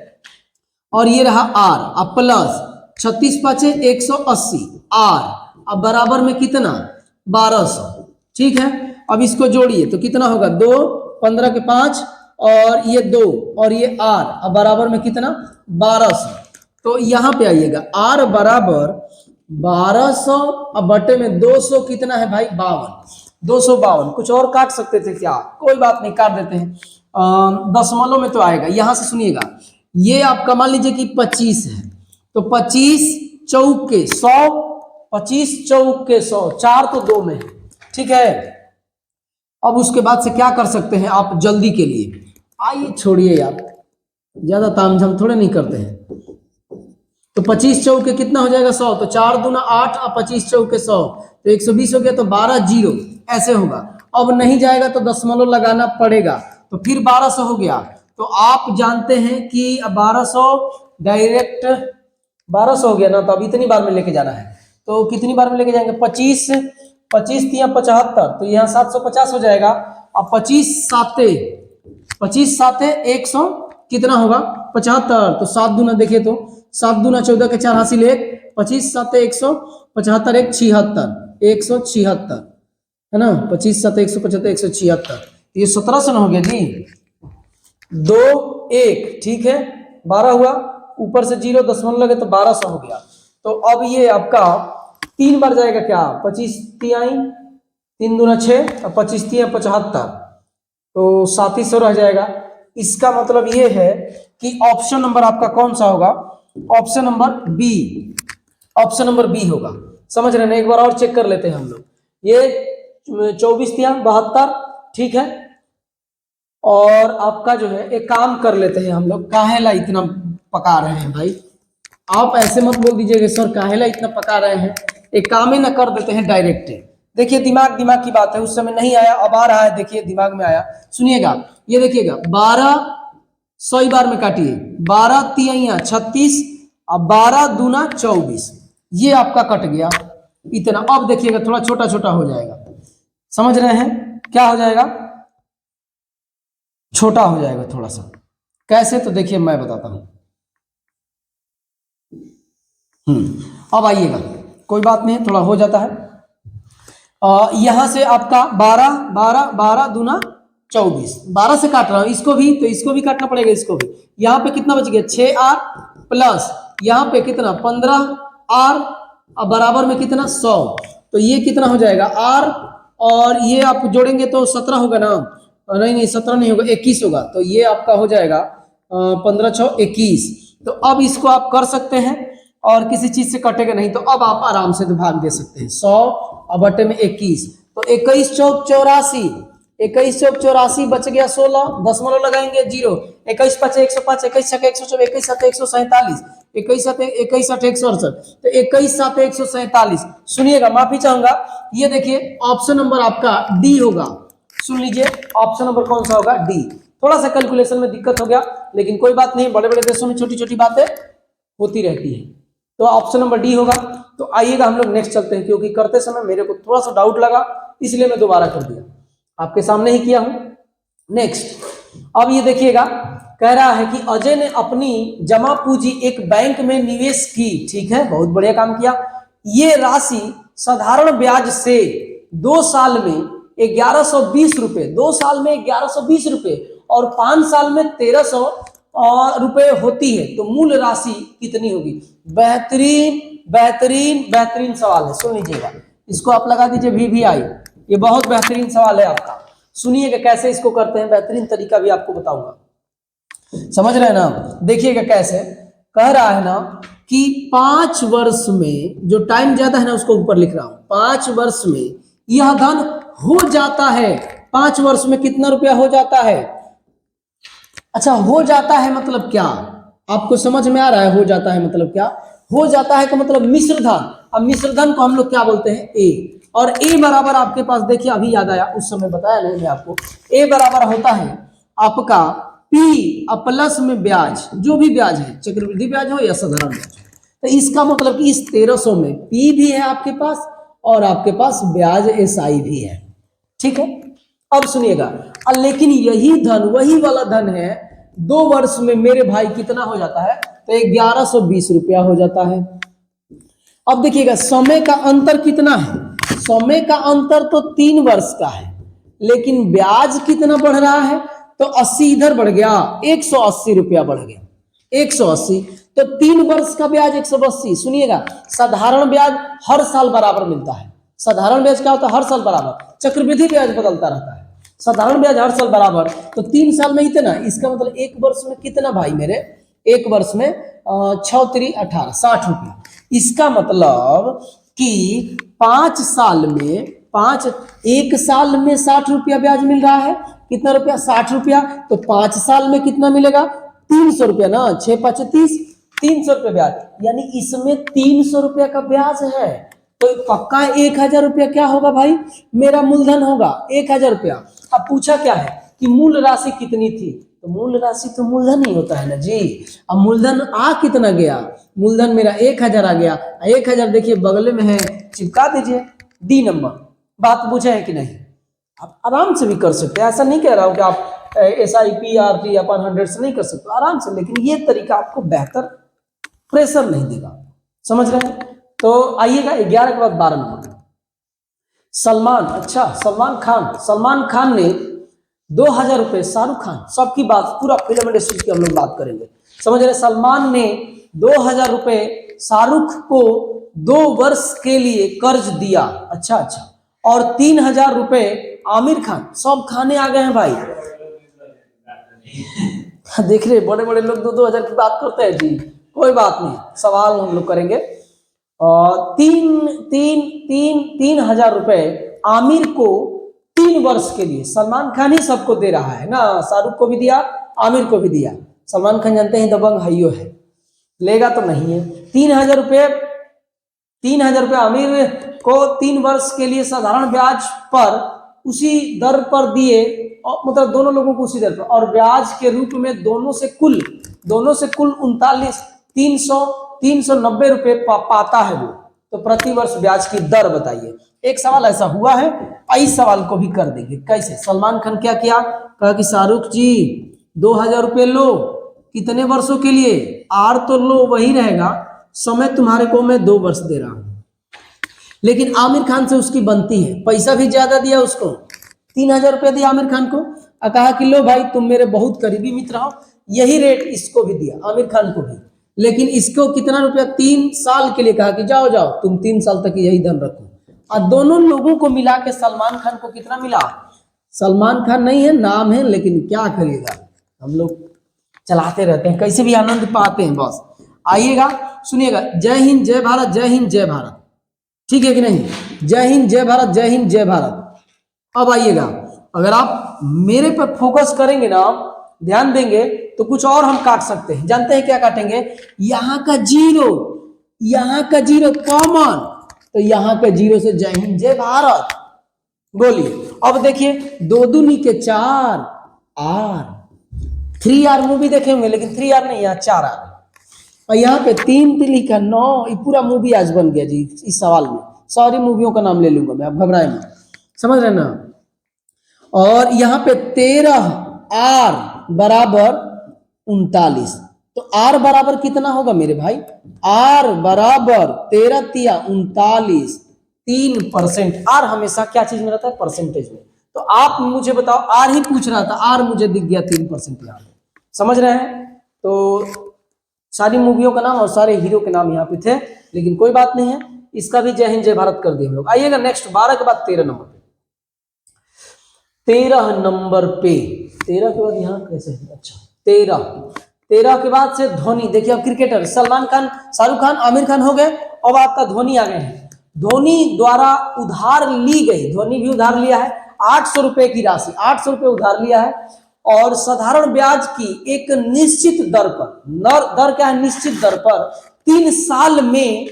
और ये रहा आर, अब प्लस 36 5 180 आर, अब बराबर में कितना 1200, ठीक है। अब इसको जोड़िए तो कितना होगा 2 15 के 5 और ये 2 और ये आर, अब बराबर में कितना 1200। तो यहां पे आइएगा, आर बराबर 1200, अब बटे में 200 कितना है भाई 252। कुछ और काट सकते थे क्या, कोई बात नहीं, काट देते हैं, दशमलव में तो आएगा। यहां से सुनिएगा, ये आपका मान लीजिए कि 25 है, तो 25 चौक के 100, 25 चौक के 100, 4 तो 2 में है, ठीक है। अब उसके बाद से क्या कर सकते हैं आप जल्दी के लिए, आइए छोड़िए यार, ज्यादा तामझाम थोड़े नहीं करते हैं। तो 25 चौके कितना हो जाएगा 100, तो 4 दूना 8 और 25 चौके 100, तो 120 हो गया, तो 12 जीरो ऐसे होगा। अब नहीं जाएगा तो दशमलव लगाना पड़ेगा, तो फिर 1200 हो गया। तो आप जानते हैं कि 1200 डायरेक्ट 1200 हो गया ना, तो अब इतनी बार में लेके जाना है, तो कितनी बार में लेके जाएंगे 25 25 तिया 75, तो यहाँ 750 हो जाएगा। अब 25 साते 100 कितना होगा 75, तो 7 दूना देखिए तो 7 दूना 14 के 4 हासिल 1, 25 साते 175 1 76 176 है ना, 25 साते 175 176, ये 1700 हो गया जी। 2 1 ठीक है, 12 हुआ, ऊपर से 0 दशमलव लगे तो 1200 हो गया। तो अब ये आपका 3 बार जाएगा क्या, 25 तिहाई 3 दूना 6 और 25 तिया 75, तो 3700 रह जाएगा। इसका मतलब ये है कि ऑप्शन नंबर आपका कौन सा होगा, option number B, option number B होगा। समझ रहे हैं, एक बार और चेक कर लेते हैं हम लोग। ये 24 तिया 72 ठीक है, और आपका जो है एक काम कर लेते हैं हम लोग, काहेला इतना पका रहे हैं भाई, आप ऐसे मत बोल दीजिएगा सर काहेला इतना पका रहे हैं, एक काम ही ना कर देते हैं डायरेक्ट। देखिए दिमाग की बात है, उस समय नहीं आया अब आ रहा है, देखिए दिमाग में आया। सुनिएगा, ये देखिएगा 12 100 बार में काटिए, 12 तिया 36 और 12 दूना 24, ये आपका कट गया इतना। अब देखिएगा थोड़ा छोटा छोटा हो जाएगा, समझ रहे हैं क्या हो जाएगा, छोटा हो जाएगा थोड़ा सा। कैसे, तो देखिए मैं बताता हूं। अब आइएगा, कोई बात नहीं, थोड़ा हो जाता है। यहां से आपका 12 12 12 दूना 24, 12 से काट रहा हूं इसको भी, तो इसको भी काटना पड़ेगा, इसको भी। यहाँ पे कितना बच गया 6r प्लस यहाँ पे कितना 15r और बराबर में कितना 100, तो ये कितना हो जाएगा r, और ये आप जोड़ेंगे तो 17 होगा ना, नहीं 17 नहीं होगा 21 होगा, तो ये आपका हो जाएगा 15 6 21। तो अब इसको आप कर सकते हैं और किसी चीज से कटेगा नहीं, तो अब आप आराम से भाग दे सकते हैं 100 और बटे में 21, तो 21 चौक 84, 21 चौक 84 बच गया 16, दशमलव लगाएंगे 0, 21 5 105, 21 6 124, 21 7 147, 21 7 21 8 168, तो 21 7 147। सुनिएगा, माफी चाहूंगा, ये देखिए ऑप्शन नंबर आपका डी होगा। सुन लीजिए, ऑप्शन नंबर कौन सा होगा, डी। थोड़ा सा कैलकुलेशन में दिक्कत हो गया, लेकिन कोई बात नहीं, बड़े बड़े देशों में छोटी छोटी बातें होती रहती है, तो ऑप्शन नंबर डी होगा। तो आइएगा हम लोग नेक्स्ट चलते हैं, क्योंकि करते समय मेरे को थोड़ा सा डाउट लगा, इसलिए मैं दोबारा कर दिया, आपके सामने ही किया हूं। नेक्स्ट, अब ये देखिएगा, कह रहा है कि अजय ने अपनी जमा पूंजी एक बैंक में निवेश की, ठीक है, बहुत बढ़िया काम किया। ये राशि साधारण ब्याज से 2 साल में 1120 रुपए, 2 साल में 1120 रुपए और 5 साल में 1300 रुपए होती है, तो मूल राशि कितनी होगी। बेहतरीन बेहतरीन बेहतरीन सवाल है, सुन लीजिएगा, इसको आप लगा दीजिए VVI, ये बहुत बेहतरीन सवाल है आपका। सुनिएगा कैसे इसको करते हैं, बेहतरीन तरीका भी आपको बताऊंगा, समझ रहे हैं ना। देखिएगा कैसे कह रहा है ना कि 5 वर्ष में, जो टाइम ज्यादा है ना उसको ऊपर लिख रहा हूं, 5 वर्ष में यह धन हो जाता है। 5 वर्ष में कितना रुपया हो जाता है, अच्छा हो जाता है मतलब क्या, आपको समझ में आ रहा है, हो जाता है मतलब क्या, हो जाता है का मतलब मिश्र धन। अब मिश्र धन को हम लोग क्या बोलते हैं, ए, और ए बराबर आपके पास देखिए, अभी याद आया, उस समय बताया नहीं मैं आपको, ए बराबर होता है आपका पी प्लस में ब्याज, जो भी ब्याज है, चक्रवृद्धि ब्याज हो या साधारण ब्याज। तो इसका मतलब कि इस 1300 में पी भी है आपके पास और आपके पास ब्याज SI भी है, ठीक है। अब सुनिएगा, लेकिन यही धन, वही वाला धन है, 2 वर्ष में मेरे भाई कितना हो जाता है, तो 1120 रुपया हो जाता है। अब देखिएगा समय का अंतर कितना है, समय का अंतर तो 3 वर्ष का है, लेकिन ब्याज कितना बढ़ रहा है, तो 80 इधर बढ़ गया, 180 रुपया बढ़ गया, 180, तो 3 वर्ष का ब्याज 180। सुनिएगा, साधारण ब्याज हर साल बराबर मिलता है, साधारण ब्याज क्या होता है, हर साल बराबर, चक्रवृद्धि ब्याज बदलता रहता है, साधारण ब्याज हर साल बराबर, तो 3 साल में इतना, इसका मतलब 1 वर्ष में कितना भाई मेरे, 1 वर्ष में 6 3 18 60 रुपया। इसका मतलब कि 5 साल में 1 साल में 60 रुपया ब्याज मिल रहा है, कितना रुपया, 60 रुपया। तो 5 साल में कितना मिलेगा, 300 रुपया ना, 6×5 = 30, 300 रुपया ब्याज, यानी इसमें 300 रुपया का ब्याज है। तो पक्का 1000 रुपया क्या होगा भाई, मेरा मूलधन होगा 1000 रुपया। अब पूछा क्या है कि मूल राशि कितनी थी, तो मूल राशि तो मूलधन ही होता है ना जी। अब मूलधन आ कितना गया, मूलधन मेरा 1000 आ गया, 1000 देखिए बगल में है, चिपका दीजिए। डी नंबर, बात पूछे है कि नहीं, आप आराम से भी कर सकते हैं, ऐसा नहीं कह रहा हूं कि आप SIP RT अपन 100 से नहीं कर सकते, आराम से, लेकिन ये तरीका आपको बेहतर प्रेशर नहीं देगा, समझ रहे हैं। तो आइएगा 11 के बाद 12 नंबर, सलमान। अच्छा, सलमान खान ने 2000 रुपए, शाहरुख खान, सबकी बात पूरा फिल्म इंडस्ट्री की हम लोग बात करेंगे, समझ रहे। सलमान ने 2000 रुपए शाहरुख को 2 वर्ष के लिए कर्ज दिया। अच्छा, और 3000 रुपए आमिर खान, सब खाने आ गए हैं भाई। देख रहे बड़े बड़े लोग 2-2000 की बात करते हैं जी, कोई बात नहीं, सवाल हम लोग करेंगे। और 3000 रुपए आमिर को 3 वर्ष के लिए, सलमान खान ही सबको दे रहा है ना, शाहरुख को भी दिया, आमिर को भी दिया। सलमान खान जानते हैं दबंग हाइयो है, लेगा तो नहीं है। 3000 रुपये आमिर को 3 वर्ष के लिए साधारण ब्याज पर उसी दर पर दिए, मतलब दोनों लोगों को उसी दर पर, और ब्याज के रूप में दोनों से कुल 390 रुपए पाता है वो। तो प्रति वर्ष ब्याज की दर बताइए। एक सवाल ऐसा हुआ है, इस सवाल को भी कर देंगे। कैसे, सलमान खान क्या किया, कहा कि शाहरुख जी 2000 रुपये लो, कितने वर्षों के लिए, आर तो लो वही रहेगा, समय तुम्हारे को मैं 2 वर्ष दे रहा हूं। लेकिन आमिर खान से उसकी बनती है, पैसा भी ज्यादा दिया उसको, 3000 रुपया दिया आमिर खान को, और कहा कि लो भाई तुम मेरे बहुत करीबी मित्र हो, यही रेट इसको भी दिया, आमिर खान को भी। लेकिन इसको कितना रुपया, 3 साल के लिए कहा कि जाओ तुम 3 साल तक यही धन रखो। और दोनों लोगों को मिला के सलमान खान को कितना मिला, सलमान खान नहीं है नाम है, लेकिन क्या करिएगा, हम लोग चलाते रहते हैं, कैसे भी आनंद पाते हैं बस। आइएगा सुनिएगा, जय हिंद जय भारत, जय हिंद जय भारत, ठीक है कि नहीं, जय हिंद जय भारत, जय हिंद जय भारत। अब आइएगा, अगर आप मेरे पर फोकस करेंगे ना, ध्यान देंगे, तो कुछ और हम काट सकते हैं। जानते हैं क्या काटेंगे, यहाँ का जीरो कॉमन, तो यहाँ के जीरो से जय हिंद जय भारत बोलिए। अब देखिए 2 दूनी के 4, R, 3R मूवी देखे होंगे, लेकिन 3R नहीं, यहाँ 4R, और यहाँ पे 3 तिली का 9, ये पूरा मूवी आज बन गया जी इस सवाल में। सारी मूवियों का नाम ले लूंगा मैं, आप घबराए मत, समझ रहे ना। और यहाँ पे 13R बराबर 39, तो R बराबर कितना होगा मेरे भाई, R बराबर 13 तिया 39, 3%। R हमेशा क्या चीज में रहता है, परसेंटेज में। तो आप मुझे बताओ, R ही पूछ रहा था, R मुझे दिख गया 3% यहाँ पे, समझ रहे हैं। तो सारी मूवियों का नाम और सारे हीरो के नाम यहाँ पे थे, लेकिन कोई बात नहीं है, इसका भी जय हिंद जय भारत कर दिए हम लोग। आइएगा नेक्स्ट 12 के बाद 13 नंबर पे, 13 नंबर पे, 13 के बाद यहाँ कैसे, अच्छा 13 के बाद से धोनी। देखिए अब क्रिकेटर, सलमान खान, शाहरुख खान, आमिर खान हो गए, अब आपका धोनी आ गए हैं। धोनी द्वारा उधार ली गई, धोनी भी उधार लिया है 800 रुपए की राशि, 800 रुपए उधार लिया है, और साधारण ब्याज की एक निश्चित दर पर, दर क्या है, निश्चित दर पर 3 साल में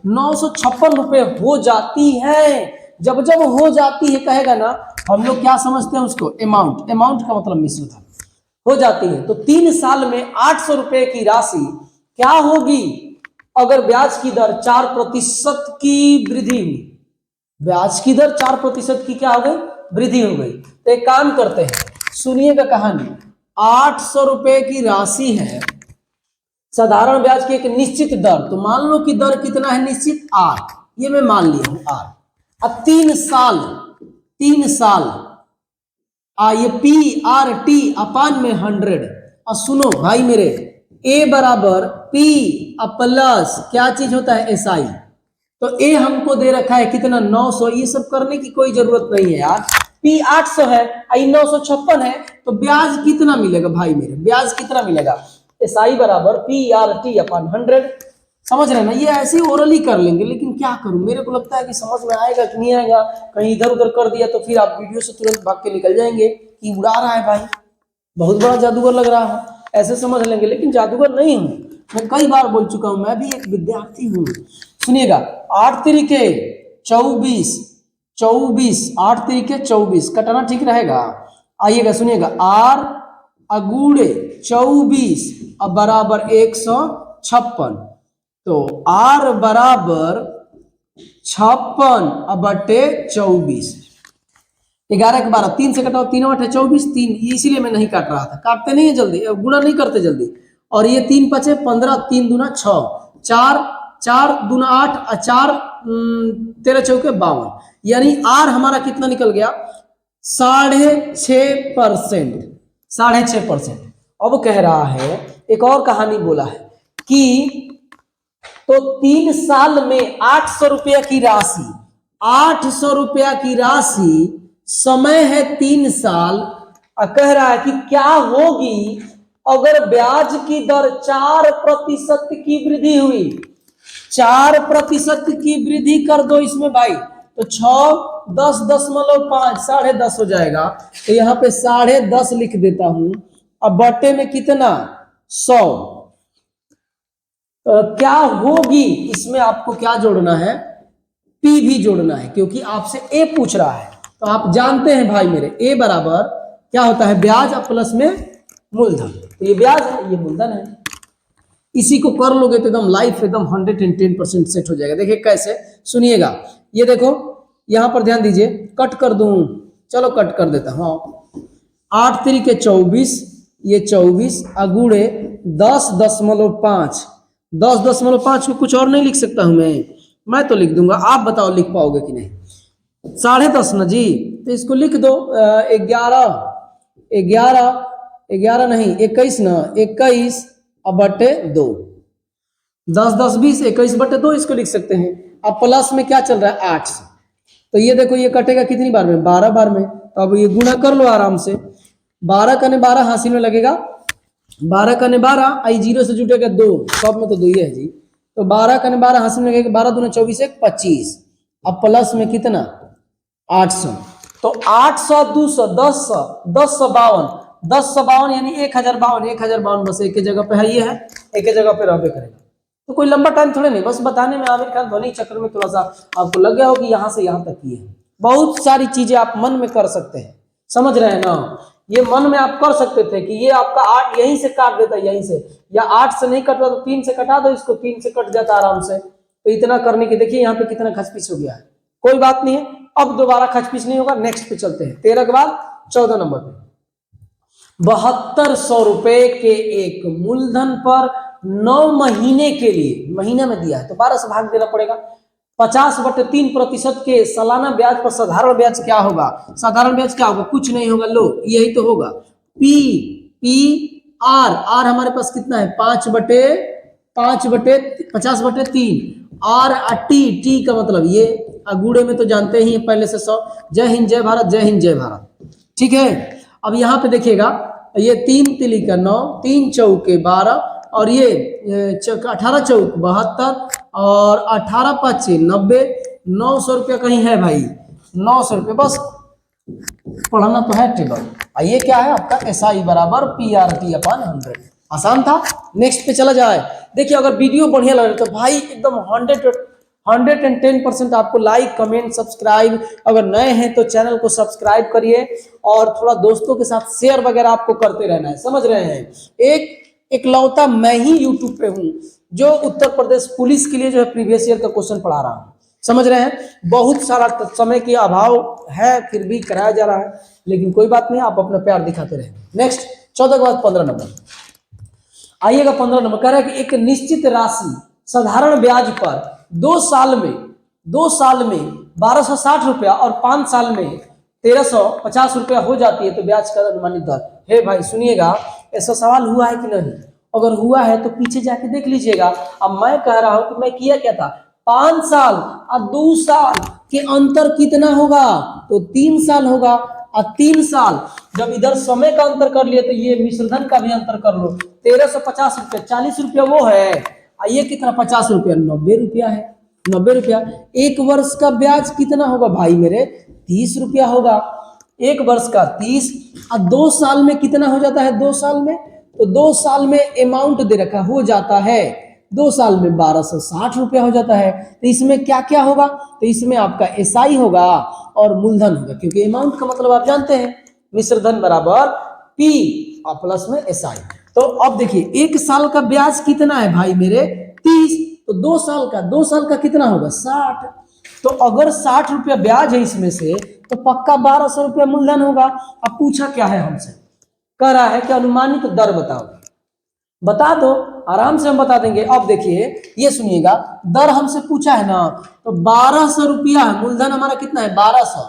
956 रुपए हो जाती है। जब हो जाती है कहेगा ना, हम लोग क्या समझते हैं उसको, अमाउंट का मतलब मिश्र था, हो जाती है। तो 3 साल में 800 रुपए की राशि क्या होगी, अगर ब्याज की दर 4% की वृद्धि हुई, ब्याज की दर 4% की क्या हो गई, वृद्धि हो गई। तो एक काम करते हैं, सुनिएगा कहानी। 800 रुपए की राशि है, साधारण ब्याज की एक निश्चित दर, तो मान लो कि दर कितना है, निश्चित R, ये मैं मान लिया हूं R। अब 3 साल ये PRT अपान में 100। और सुनो भाई मेरे, A बराबर P प्लस क्या चीज होता है, SI। तो A हमको दे रखा है कितना, 900। ये सब करने की कोई जरूरत नहीं है यार, P 800 है, I 956 है, तो ब्याज कितना मिलेगा भाई मेरे, ब्याज कितना मिलेगा, SI बराबर PRT अपान 100। समझ रहे हैं ना। ये ऐसे ही ओरली कर लेंगे, लेकिन क्या करूं, मेरे को लगता है कि समझ में आएगा कि नहीं आएगा। कहीं इधर उधर कर दिया तो फिर आप वीडियो से तुरंत भाग के निकल जाएंगे कि उड़ा रहा है भाई, बहुत बड़ा जादूगर लग रहा है, ऐसे समझ लेंगे। लेकिन जादूगर नहीं हूं मैं, कई बार बोल चुका हूं, मैं भी एक विद्यार्थी हूं। सुनिएगा, 8 तरीके 24, 24, 8 तरीके 24 कटाना ठीक रहेगा। आइएगा सुनिएगा, आर अगूड़े 24 अब बराबर 156, तो आर बराबर 56 अब बटे 24, 11 के 12, 3 से कटाओ, 3 8 है 24, 3, इसीलिए मैं नहीं काट रहा था, काटते नहीं है जल्दी, गुणा नहीं करते जल्दी। और ये 3 5 15, 3 दूना 6, 4 4 दूना 8 और 4 13 चौके 52, यानी आर हमारा कितना निकल गया, 6.5%, 6.5%। अब कह रहा है, एक और कहानी बोला है कि तो 3 साल में 800 रुपया की राशि, 800 रुपया की राशि, समय है 3 साल, और कह रहा है कि क्या होगी अगर ब्याज की दर 4% की वृद्धि हुई। 4% की वृद्धि कर दो इसमें भाई, तो 6 10.5 10.5 हो जाएगा। तो यहाँ पे 10.5 लिख देता हूं, अब बटे में कितना 100। क्या होगी, इसमें आपको क्या जोड़ना है, पी भी जोड़ना है, क्योंकि आपसे ए पूछ रहा है। तो आप जानते हैं भाई मेरे, ए बराबर क्या होता है, ब्याज प्लस में मूलधन। तो ये ब्याज है, ये मूलधन है। इसी को कर लोगे तो एकदम लाइफ एकदम 110% सेट हो जाएगा। देखिए कैसे, सुनिएगा, ये देखो यहां पर ध्यान दीजिए, कट कर दूं, चलो कट कर देता हूं। 8 तरीके 24, ये 24 अगुड़े 10.5, 10.5 को कुछ और नहीं लिख सकता हूं मैं तो लिख दूंगा, आप बताओ लिख पाओगे कि नहीं। 10.5 ना जी, तो इसको लिख दो 11 11 11 नहीं 21 ना, 21 अब बटे 2, 10 10 20 21 बटे 2 इसको लिख सकते हैं। अब प्लस में क्या चल रहा है 8 से, तो ये देखो ये कटेगा कितनी बार में, 12 बार में। तो अब ये गुणा कर लो आराम से, 12 कने 12 हासिल में लगेगा, 12 कने 12 आई 0 से जुटेगा 2, सब में तो 2 ही है जी। तो 12 कने 12 हासिल में लगेगा, 12 दूना 24 1 25, अब प्लस में कितना 800, तो 800 200 1000 1052 1052 यानी 1052 1052 बस एक ही जगह पे है, ये है एक ही जगह पे रहबे करेगा। तो कोई लंबा टाइम थोड़े नहीं, बस बताने में आमिर खान ध्वनि चक्र में थोड़ा सा आपको लग गया हो कि यहाँ से यहाँ तक ही है। बहुत सारी चीजें आप मन में कर सकते हैं, समझ रहे हैं ना। ये मन में आप कर सकते थे कि ये आपका 8 यहीं से काट देता है, यहीं से, या 8 से नहीं कटता तो 3 से कटा दो इसको, 3 से कट जाता आराम से। तो इतना करने की देखिए यहाँ पे कितना खचपीच हो गया है, कोई बात नहीं है, अब दोबारा खचपीच नहीं होगा। नेक्स्ट पे चलते हैं, 13 के बाद 14 नंबर पे, 7200 रुपए के एक मूलधन पर 9 महीने के लिए, महीने में दिया है तो 12 से भाग देना पड़ेगा। 50/3% के सालाना ब्याज पर साधारण ब्याज क्या होगा, साधारण ब्याज क्या होगा, कुछ नहीं होगा, लो यही तो होगा, पी पी आर, आर हमारे पास कितना है 50/3, आर टी, टी का मतलब ये अगूड़े में तो जानते ही पहले से 100। जय हिंद जय भारत, जय हिंद जय भारत, ठीक है। अब यहाँ पे देखिएगा, ये 3 तिली का 9, 3 चौके 12, और ये 18 चौक 72, और 18 5 90, 900 रुपया कहीं है भाई, 900 रुपये बस पढ़ना तो है टेबल। ये क्या है आपका SI बराबर PRT/100, आसान था। नेक्स्ट पे चला जाए, देखिए अगर वीडियो बढ़िया लगे तो भाई एकदम 110% आपको लाइक कमेंट सब्सक्राइब, अगर नए हैं तो चैनल को सब्सक्राइब करिए, और थोड़ा दोस्तों के साथ शेयर वगैरह आपको करते रहना है, समझ रहे हैं। एक इकलौता मैं ही यूट्यूब पे हूं जो उत्तर प्रदेश पुलिस के लिए जो है प्रीवियस ईयर का क्वेश्चन पढ़ा रहा हूं, समझ रहे हैं। बहुत सारा समय की अभाव है, फिर भी कराया जा रहा है, लेकिन कोई बात नहीं, आप अपना प्यार दिखाते रहे। नेक्स्ट 14 के बाद 15 नंबर, आइएगा 15 नंबर, कह रहा है कि एक निश्चित राशि साधारण ब्याज पर 2 साल में 1260 रुपया और 5 साल में 1350 रुपया हो जाती है तो ब्याज का अनुमानित दर। हे भाई सुनिएगा, ऐसा सवाल हुआ है कि नहीं, अगर हुआ है तो पीछे जाके देख लीजिएगा। अब मैं कह रहा हूं कि मैं किया क्या था, 5 साल और 2 साल के अंतर कितना होगा, तो 3 साल होगा, और 3 साल जब इधर समय का अंतर कर लिए तो ये मिश्रधन का भी अंतर कर लो, 1350 रुपया, 40 रुपया वो है, ये कितना 50 रुपया 90 रुपया है, 90 रुपया। एक वर्ष का ब्याज कितना होगा भाई मेरे 30 रुपया होगा, एक वर्ष का 30। और 2 साल में कितना हो जाता है, 2 साल में, तो 2 साल में अमाउंट दे रखा हो जाता है 2 साल में 1260 रुपया हो जाता है। तो इसमें क्या क्या होगा, तो इसमें आपका एसआई होगा और मूलधन होगा, क्योंकि अमाउंट का मतलब आप जानते हैं मिश्र धन बराबर पी और प्लस में एसआई। तो अब देखिए 1 साल का ब्याज कितना है भाई मेरे 30, तो 2 साल का कितना होगा 60। तो अगर 60 रुपया ब्याज है इसमें से तो पक्का 1200 रुपया मूलधन होगा। अब पूछा क्या है हमसे, कह रहा है कि अनुमानित दर बताओ, बता दो, आराम से हम बता देंगे। अब देखिए ये सुनिएगा, दर हमसे पूछा है ना, तो 1200 रुपया है, मूलधन हमारा कितना है 1200,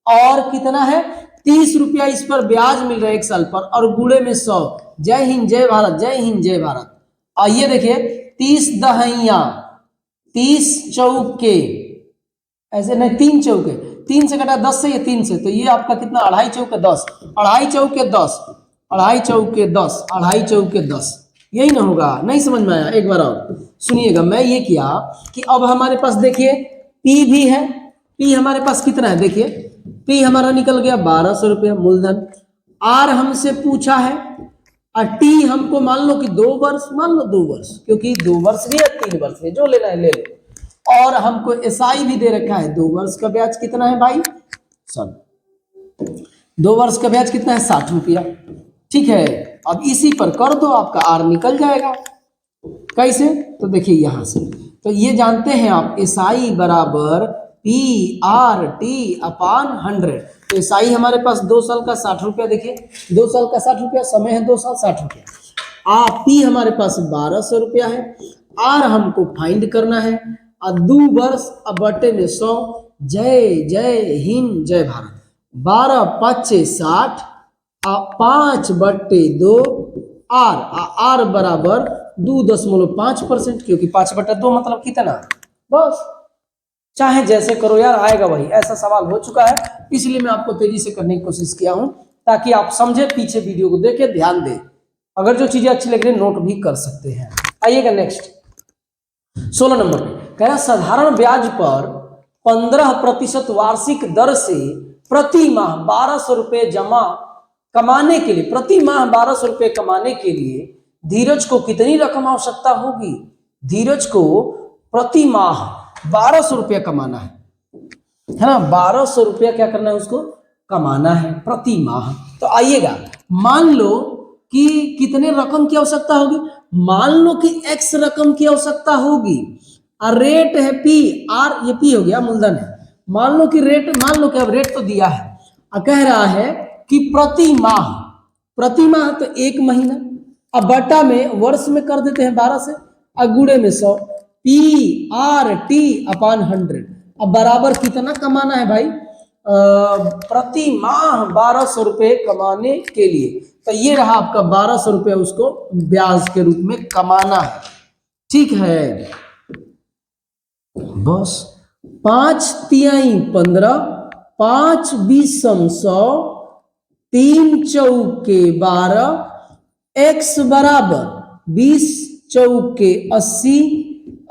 और कितना है 30 रुपया इस पर ब्याज मिल रहा है 1 साल पर, और गुणे में 100। जय हिंद जय भारत, जय हिंद जय भारत। आइए देखिए 30 दहिया 30 चौके, ऐसे नहीं 3 चौके, 3 से कटा 10 से, ये 3 से, तो ये आपका कितना 2.5 चौके 10, 2.5 चौके 10, 2.5 चौके 10, 2.5 चौके 10, यही ना होगा। नहीं समझ में आया, एक बार और सुनिएगा। मैं ये किया कि अब हमारे पास देखिए पी भी है, पी हमारे पास कितना है, देखिए पी हमारा निकल गया 1200 रुपया मूलधन। आर हमसे पूछा है, और टी हमको मान लो कि 2 वर्ष, मान लो 2 वर्ष, क्योंकि 2 वर्ष भी है 3 वर्ष भी, जो लेना है ले लो। और हमको एसआई भी दे रखा है, 2 वर्ष का ब्याज कितना है भाई, 2 वर्ष का ब्याज कितना है 60 रुपया। ठीक है, अब इसी पर कर दो, आपका आर निकल जाएगा। कैसे, तो देखिए यहां से, तो ये जानते हैं आप एसआई बराबर पी आर टी अपान 100। तो एसआई हमारे पास 2 साल का 60 रुपया, देखिए 2 साल का 60 रुपया, समय है 2 साल 60 रुपया। पी हमारे पास 1200 रुपया है, आर हमको फाइंड करना है, और 2 वर्ष अब बटे में 100। जय जय हिंद जय भारत। 12 5 60, 5 बटे 2 आर, आर बराबर 2.5%, क्योंकि 5 बटे 2 मतलब कितना, बस चाहे जैसे करो यार, आएगा वही। ऐसा सवाल हो चुका है, इसलिए मैं आपको तेजी से करने की कोशिश किया हूं, ताकि आप समझे, पीछे वीडियो को देखे ध्यान दें। अगर जो चीजें अच्छी लग रही नोट भी कर सकते हैं। आइएगा नेक्स्ट 16 नंबर पे, कह रहा साधारण ब्याज पर 15% वार्षिक दर से प्रति माह 1200 रुपये जमा कमाने के लिए, प्रति माह 1200 रुपये कमाने के लिए धीरज को कितनी रकम आवश्यकता होगी। धीरज को प्रति माह 1200 रुपया कमाना है ना, 1200 रुपया क्या करना है, उसको कमाना है प्रति माह। तो आइएगा, मान लो कि कितने रकम की आवश्यकता होगी, मान लो कि x रकम की आवश्यकता होगी, और रेट है पी, आर ये पी हो गया मूलधन है। मान लो कि रेट, मान लो कि अब रेट तो दिया है, और कह रहा है कि प्रति माह, प्रति माह तो 1 महीना, अब बटा में वर्ष में कर देते हैं 12 से, और गुणे में 100, पी आर टी अपान 100। अब बराबर कितना कमाना है भाई, प्रति माह 1200 रुपये कमाने के लिए, तो ये रहा आपका 1200 रुपये, उसको ब्याज के रूप में कमाना है। ठीक है, बस 5 तिहाई 15, 5 बीसम 100, 3 चौके 12, x बराबर 20 चौके 80,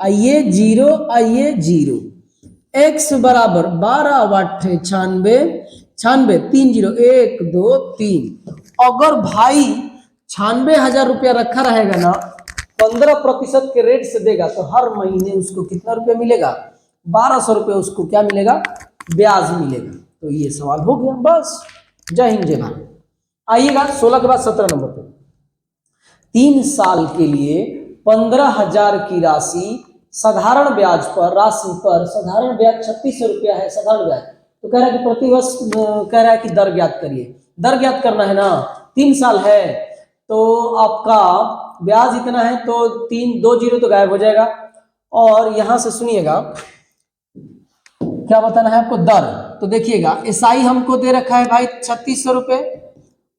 आइए 0, आइए 0, x बराबर 12 वाटे 96, 96 3 0 1 2 3। अगर भाई 96,000 रुपया रखा रहेगा ना, 15% के रेट से देगा, तो हर महीने उसको कितना रुपया मिलेगा, 1200 रुपये उसको क्या मिलेगा, ब्याज मिलेगा। तो ये सवाल हो गया, बस। जय हिंद जय भारत। आइएगा 16 के बाद 17 नंबर पे, 3 साल के लिए 15,000 की राशि साधारण ब्याज पर, राशि पर साधारण ब्याज 3600 रुपया है, साधारण ब्याज। तो कह रहा है कि प्रतिवर्ष, कह रहा है कि दर ज्ञात करिए, दर ज्ञात करना है ना, 3 साल है तो आपका ब्याज इतना है, तो 3 2 0 तो गायब हो जाएगा। और यहां से सुनिएगा क्या बताना है आपको, दर। तो देखिएगा एसआई हमको दे रखा है भाई 3600 रुपये,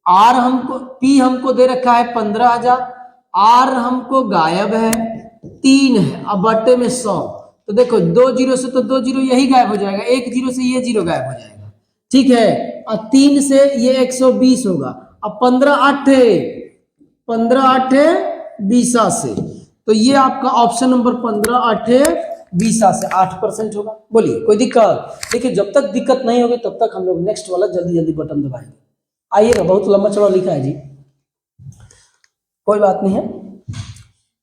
आर हमको, पी हमको दे रखा है 15,000, आर हमको गायब है 3 है, अब बटे में 100। तो देखो 2 0 से तो 2 0 यही गायब हो जाएगा, 1 0 से ये 0 गायब हो जाएगा। ठीक है, और 3 से ये 120 होगा, अब 15 8 20 से तो ये आपका ऑप्शन नंबर 15 8 20 से 8% होगा। बोलिए कोई दिक्कत? देखिए जब तक दिक्कत नहीं होगी तब तक हम लोग नेक्स्ट वाला जल्दी जल्दी बटन दबाएंगे। आइएगा, बहुत लंबा चौड़ा लिखा है जी, कोई बात नहीं है,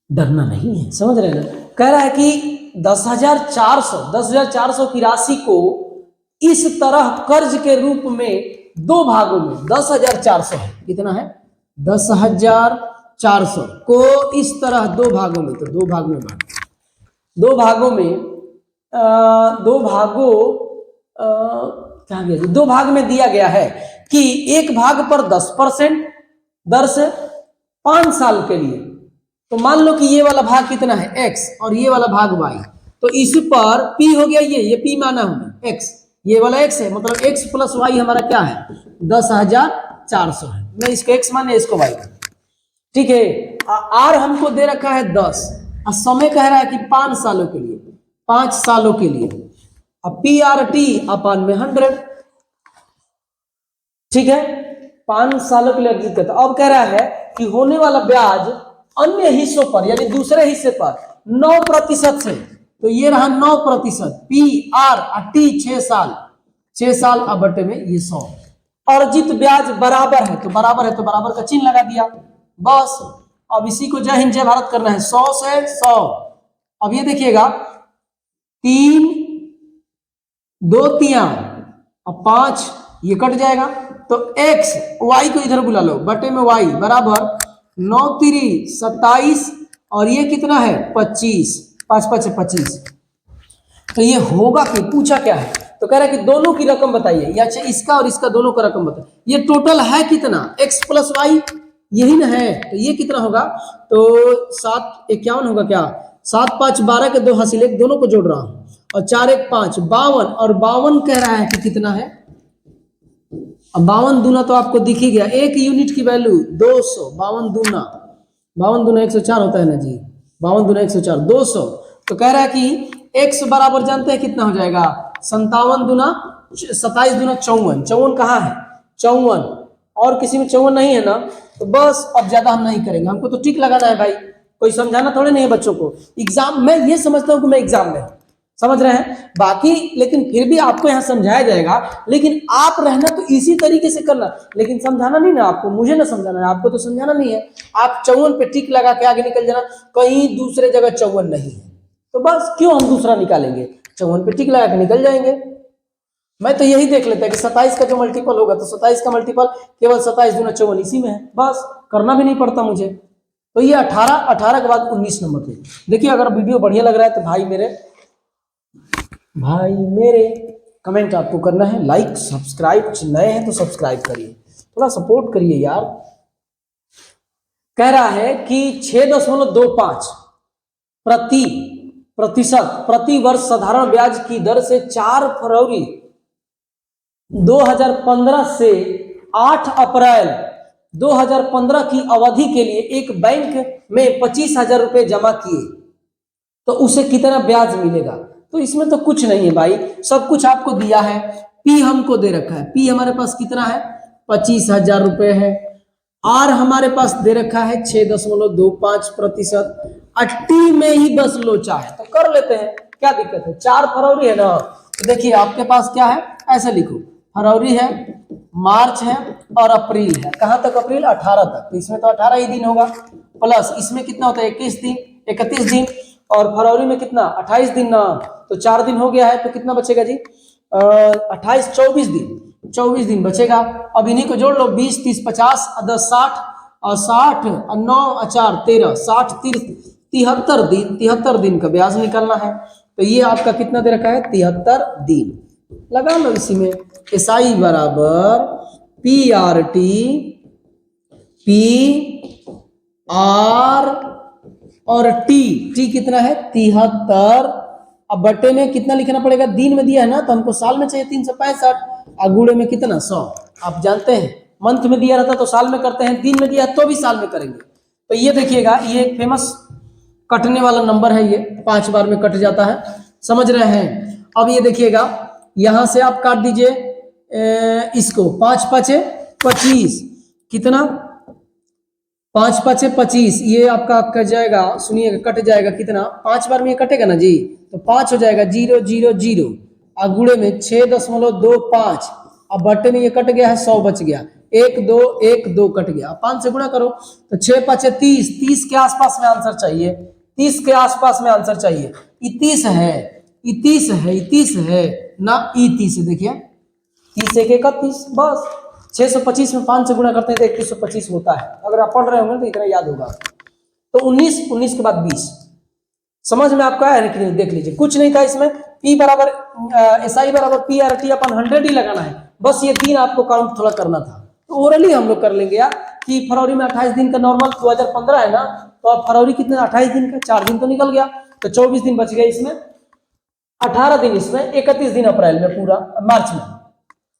डरना नहीं है, समझ रहे हैं ना। कह रहा है कि 10,400 की राशि को इस तरह कर्ज के रूप में दो भागों में 10,400 है, कितना है 10,400 को इस तरह दो भागों में, तो दो भाग में बांट, दो भागों में क्या गया, दो भाग में दिया गया है कि एक भाग पर 10% दर से 5 साल के लिए। तो मान लो कि ये वाला भाग कितना है x और ये वाला भाग y, तो इस पर p हो गया, ये p माना हमने x, ये वाला x है, मतलब x प्लस y हमारा क्या है 10,400 है। मैं इसको x माने, इसको y, ठीक है। r हमको दे रखा है 10 और समय कह रहा है कि 5 सालों के लिए, 5 सालों के लिए। अब PRT अपन में 100, ठीक है, 5 सालों के लिए अर्जित करता। अब कह रहा है कि होने वाला ब्याज अन्य हिस्सों पर यानी दूसरे हिस्से पर 9% से, तो ये रहा 9%, PRT 6 साल, 6 साल अब बटे में ये 100। अर्जित ब्याज बराबर है तो बराबर है, तो बराबर का चिन्ह लगा दिया बस। अब इसी को जय हिंद जय भारत करना है, 100 से 100। अब ये देखिएगा 3 2 3 और 5 ये कट जाएगा, तो x y को इधर बुला लो, बटे में y बराबर 9 3 27 और ये कितना है 25, 5 5 25। तो ये होगा कि पूछा क्या है, तो कह रहा है कि दोनों की रकम बताइए, या इसका और इसका दोनों का रकम बताइए। ये टोटल है कितना x प्लस y, यही ना है, तो ये कितना होगा, तो 7 51 होगा क्या, 7 5 12 के 2 हासिल, एक दोनों को जोड़ रहा हूं, और 4 1 5 52, और 52 कह रहा है कि कितना है, अब 52 दूना तो आपको दिख ही गया, एक यूनिट की वैल्यू 200, 52 दूना 104 होता है ना जी, 52 दूना 104 200। तो कह रहा है कि x बराबर जानते हैं कितना हो जाएगा, 57 दूना 27 दूना 54, 54 कहाँ है 54, और किसी में 54 नहीं है ना, तो बस अब ज्यादा हम नहीं करेंगे, हमको तो टिक लगाना है भाई, कोई समझाना थोड़े नहीं है बच्चों को। एग्जाम में ये समझता हूं कि मैं एग्जाम में, समझ रहे हैं बाकी, लेकिन फिर भी आपको यहाँ समझाया जाएगा, लेकिन आप रहना तो इसी तरीके से करना, लेकिन समझाना नहीं ना आपको, मुझे ना समझाना है आपको, तो समझाना नहीं है। आप 54 पे टिक लगा के आगे निकल जाना, कहीं दूसरे जगह 54 नहीं है, तो बस क्यों हम दूसरा निकालेंगे, 54 पे टिक लगा के निकल जाएंगे। मैं तो यही देख लेता है कि 27 का जो मल्टीपल होगा, तो 27 का मल्टीपल केवल 27 दूना 54 इसी में है, बस करना भी नहीं पड़ता मुझे। तो ये 18 के बाद 19 नंबर पे देखिए। अगर वीडियो बढ़िया लग रहा है तो भाई मेरे कमेंट आपको करना है, लाइक सब्सक्राइब, नए हैं तो सब्सक्राइब करिए, थोड़ा सपोर्ट करिए यार। कह रहा है कि 6.25 प्रतिशत प्रति वर्ष साधारण ब्याज की दर से 4 फरवरी 2015 से 8 अप्रैल 2015 की अवधि के लिए एक बैंक में 25,000 रुपए जमा किए तो उसे कितना ब्याज मिलेगा। तो इसमें तो कुछ नहीं है भाई, सब कुछ आपको दिया है। पी हमको दे रखा है, पी हमारे पास कितना है 25,000 रुपए है। आर हमारे पास दे रखा है 6.25%। टी में ही बस लोचा है तो कर लेते हैं, क्या दिक्कत है। 4 फरवरी है ना, तो देखिए आपके पास क्या है, ऐसे लिखो, फरवरी है, मार्च है और अप्रैल है। कहां तक अप्रैल 18 तक, तो इसमें तो 18 ही दिन होगा, प्लस इसमें कितना होता है 21 दिन 31 दिन, और फरवरी में कितना 28 दिन ना, तो 4 दिन हो गया है, तो कितना बचेगा जी 28 24 दिन बचेगा। अब इन्हीं को जोड़ लो, 20 30 50 10 60 और 60 और 9 और 4 13 60 73 दिन का ब्याज निकलना है। तो ये आपका कितना दे रखा है 73 दिन, लगा लो इसी में। एसआई बराबर PRT PR और टी कितना है 73। अब बटे में कितना लिखना पड़ेगा, दिन में दिया है ना, तो हमको साल में चाहिए 365, अगुड़े में कितना 100। आप जानते हैं मंथ में दिया रहता तो साल में करते हैं, दिन में दिया तो भी साल में करेंगे। तो ये देखिएगा, ये एक फेमस कटने वाला नंबर है, ये 5 बार में कट जाता है, समझ रहे हैं। अब ये देखिएगा, यहां से आप काट दीजिए इसको, 5 5 25 कितना 5 5 25, ये आपका कट जाएगा, सुनिएगा कट जाएगा कितना, 5 बार में ये कटेगा ना जी, तो 5 हो जाएगा 0 0 0, और गुणे में 6.25, अब बट्टे में ये कट गया है, 100 बच गया, 1 2 1 2 कट गया, 5 से गुणा करो तो 6 5 30, 30 के आसपास में आंसर चाहिए, 30 के आसपास में आंसर चाहिए, 31 है, 31 है, 31 है ना, 31 देखिए, 30 1 31, बस 625 में 5 से गुणा करते हैं तो 2125 होता है। अगर आप पढ़ रहे होंगे तो इतना याद होगा। तो 19, 19 के बाद 20, समझ में आपको आया कि नहीं, देख लीजिए, कुछ नहीं था इसमें, P बराबर SI बराबर PRT अपन 100 ही लगाना है, बस ये 3 आपको काउंट थोड़ा करना था। तो ओरली हम लोग कर लेंगे यार, कि फरवरी में 28 दिन का नॉर्मल 2015 है ना, तो अब फरवरी कितने, 28 दिन का, 4 दिन तो निकल गया, तो 24 दिन बच गए इसमें, 18 दिन इसमें, 31 दिन अप्रैल में, पूरा मार्च में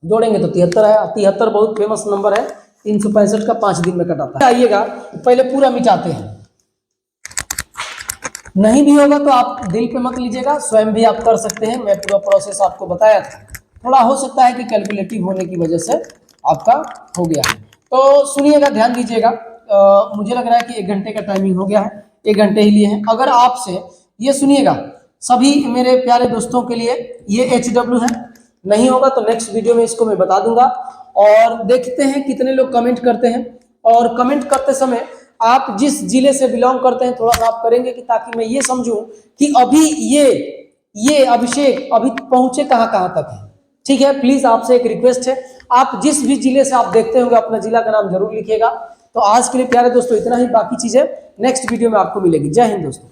जोड़ेंगे तो 73 है। 73 बहुत फेमस नंबर है, 365 का 5 दिन में कटाता है। आइएगा पहले पूरा मिटाते हैं, नहीं भी होगा तो आप दिल पे मत लीजिएगा, स्वयं भी आप कर सकते हैं, मैं पूरा प्रोसेस आपको बताया था। थोड़ा हो सकता है कि कैलकुलेटिव होने की वजह से आपका हो गया है, तो सुनिएगा, ध्यान दीजिएगा। मुझे लग रहा है कि 1 घंटे का टाइमिंग हो गया है, 1 घंटे ही लिए हैं। अगर आपसे ये सुनिएगा, सभी मेरे प्यारे दोस्तों के लिए ये HW है, नहीं होगा तो नेक्स्ट वीडियो में इसको मैं बता दूंगा। और देखते हैं कितने लोग कमेंट करते हैं, और कमेंट करते समय आप जिस जिले से बिलोंग करते हैं थोड़ा सा आप करेंगे, कि ताकि मैं ये समझूं कि अभी ये अभिषेक अभी पहुंचे कहां कहां तक है। ठीक है, प्लीज आपसे एक रिक्वेस्ट है, आप जिस भी जिले से आप देखते होंगे अपना जिला का नाम जरूर लिखिएगा। तो आज के लिए प्यारे दोस्तों इतना ही, बाकी चीजें नेक्स्ट वीडियो में आपको मिलेगी। जय हिंद दोस्तों।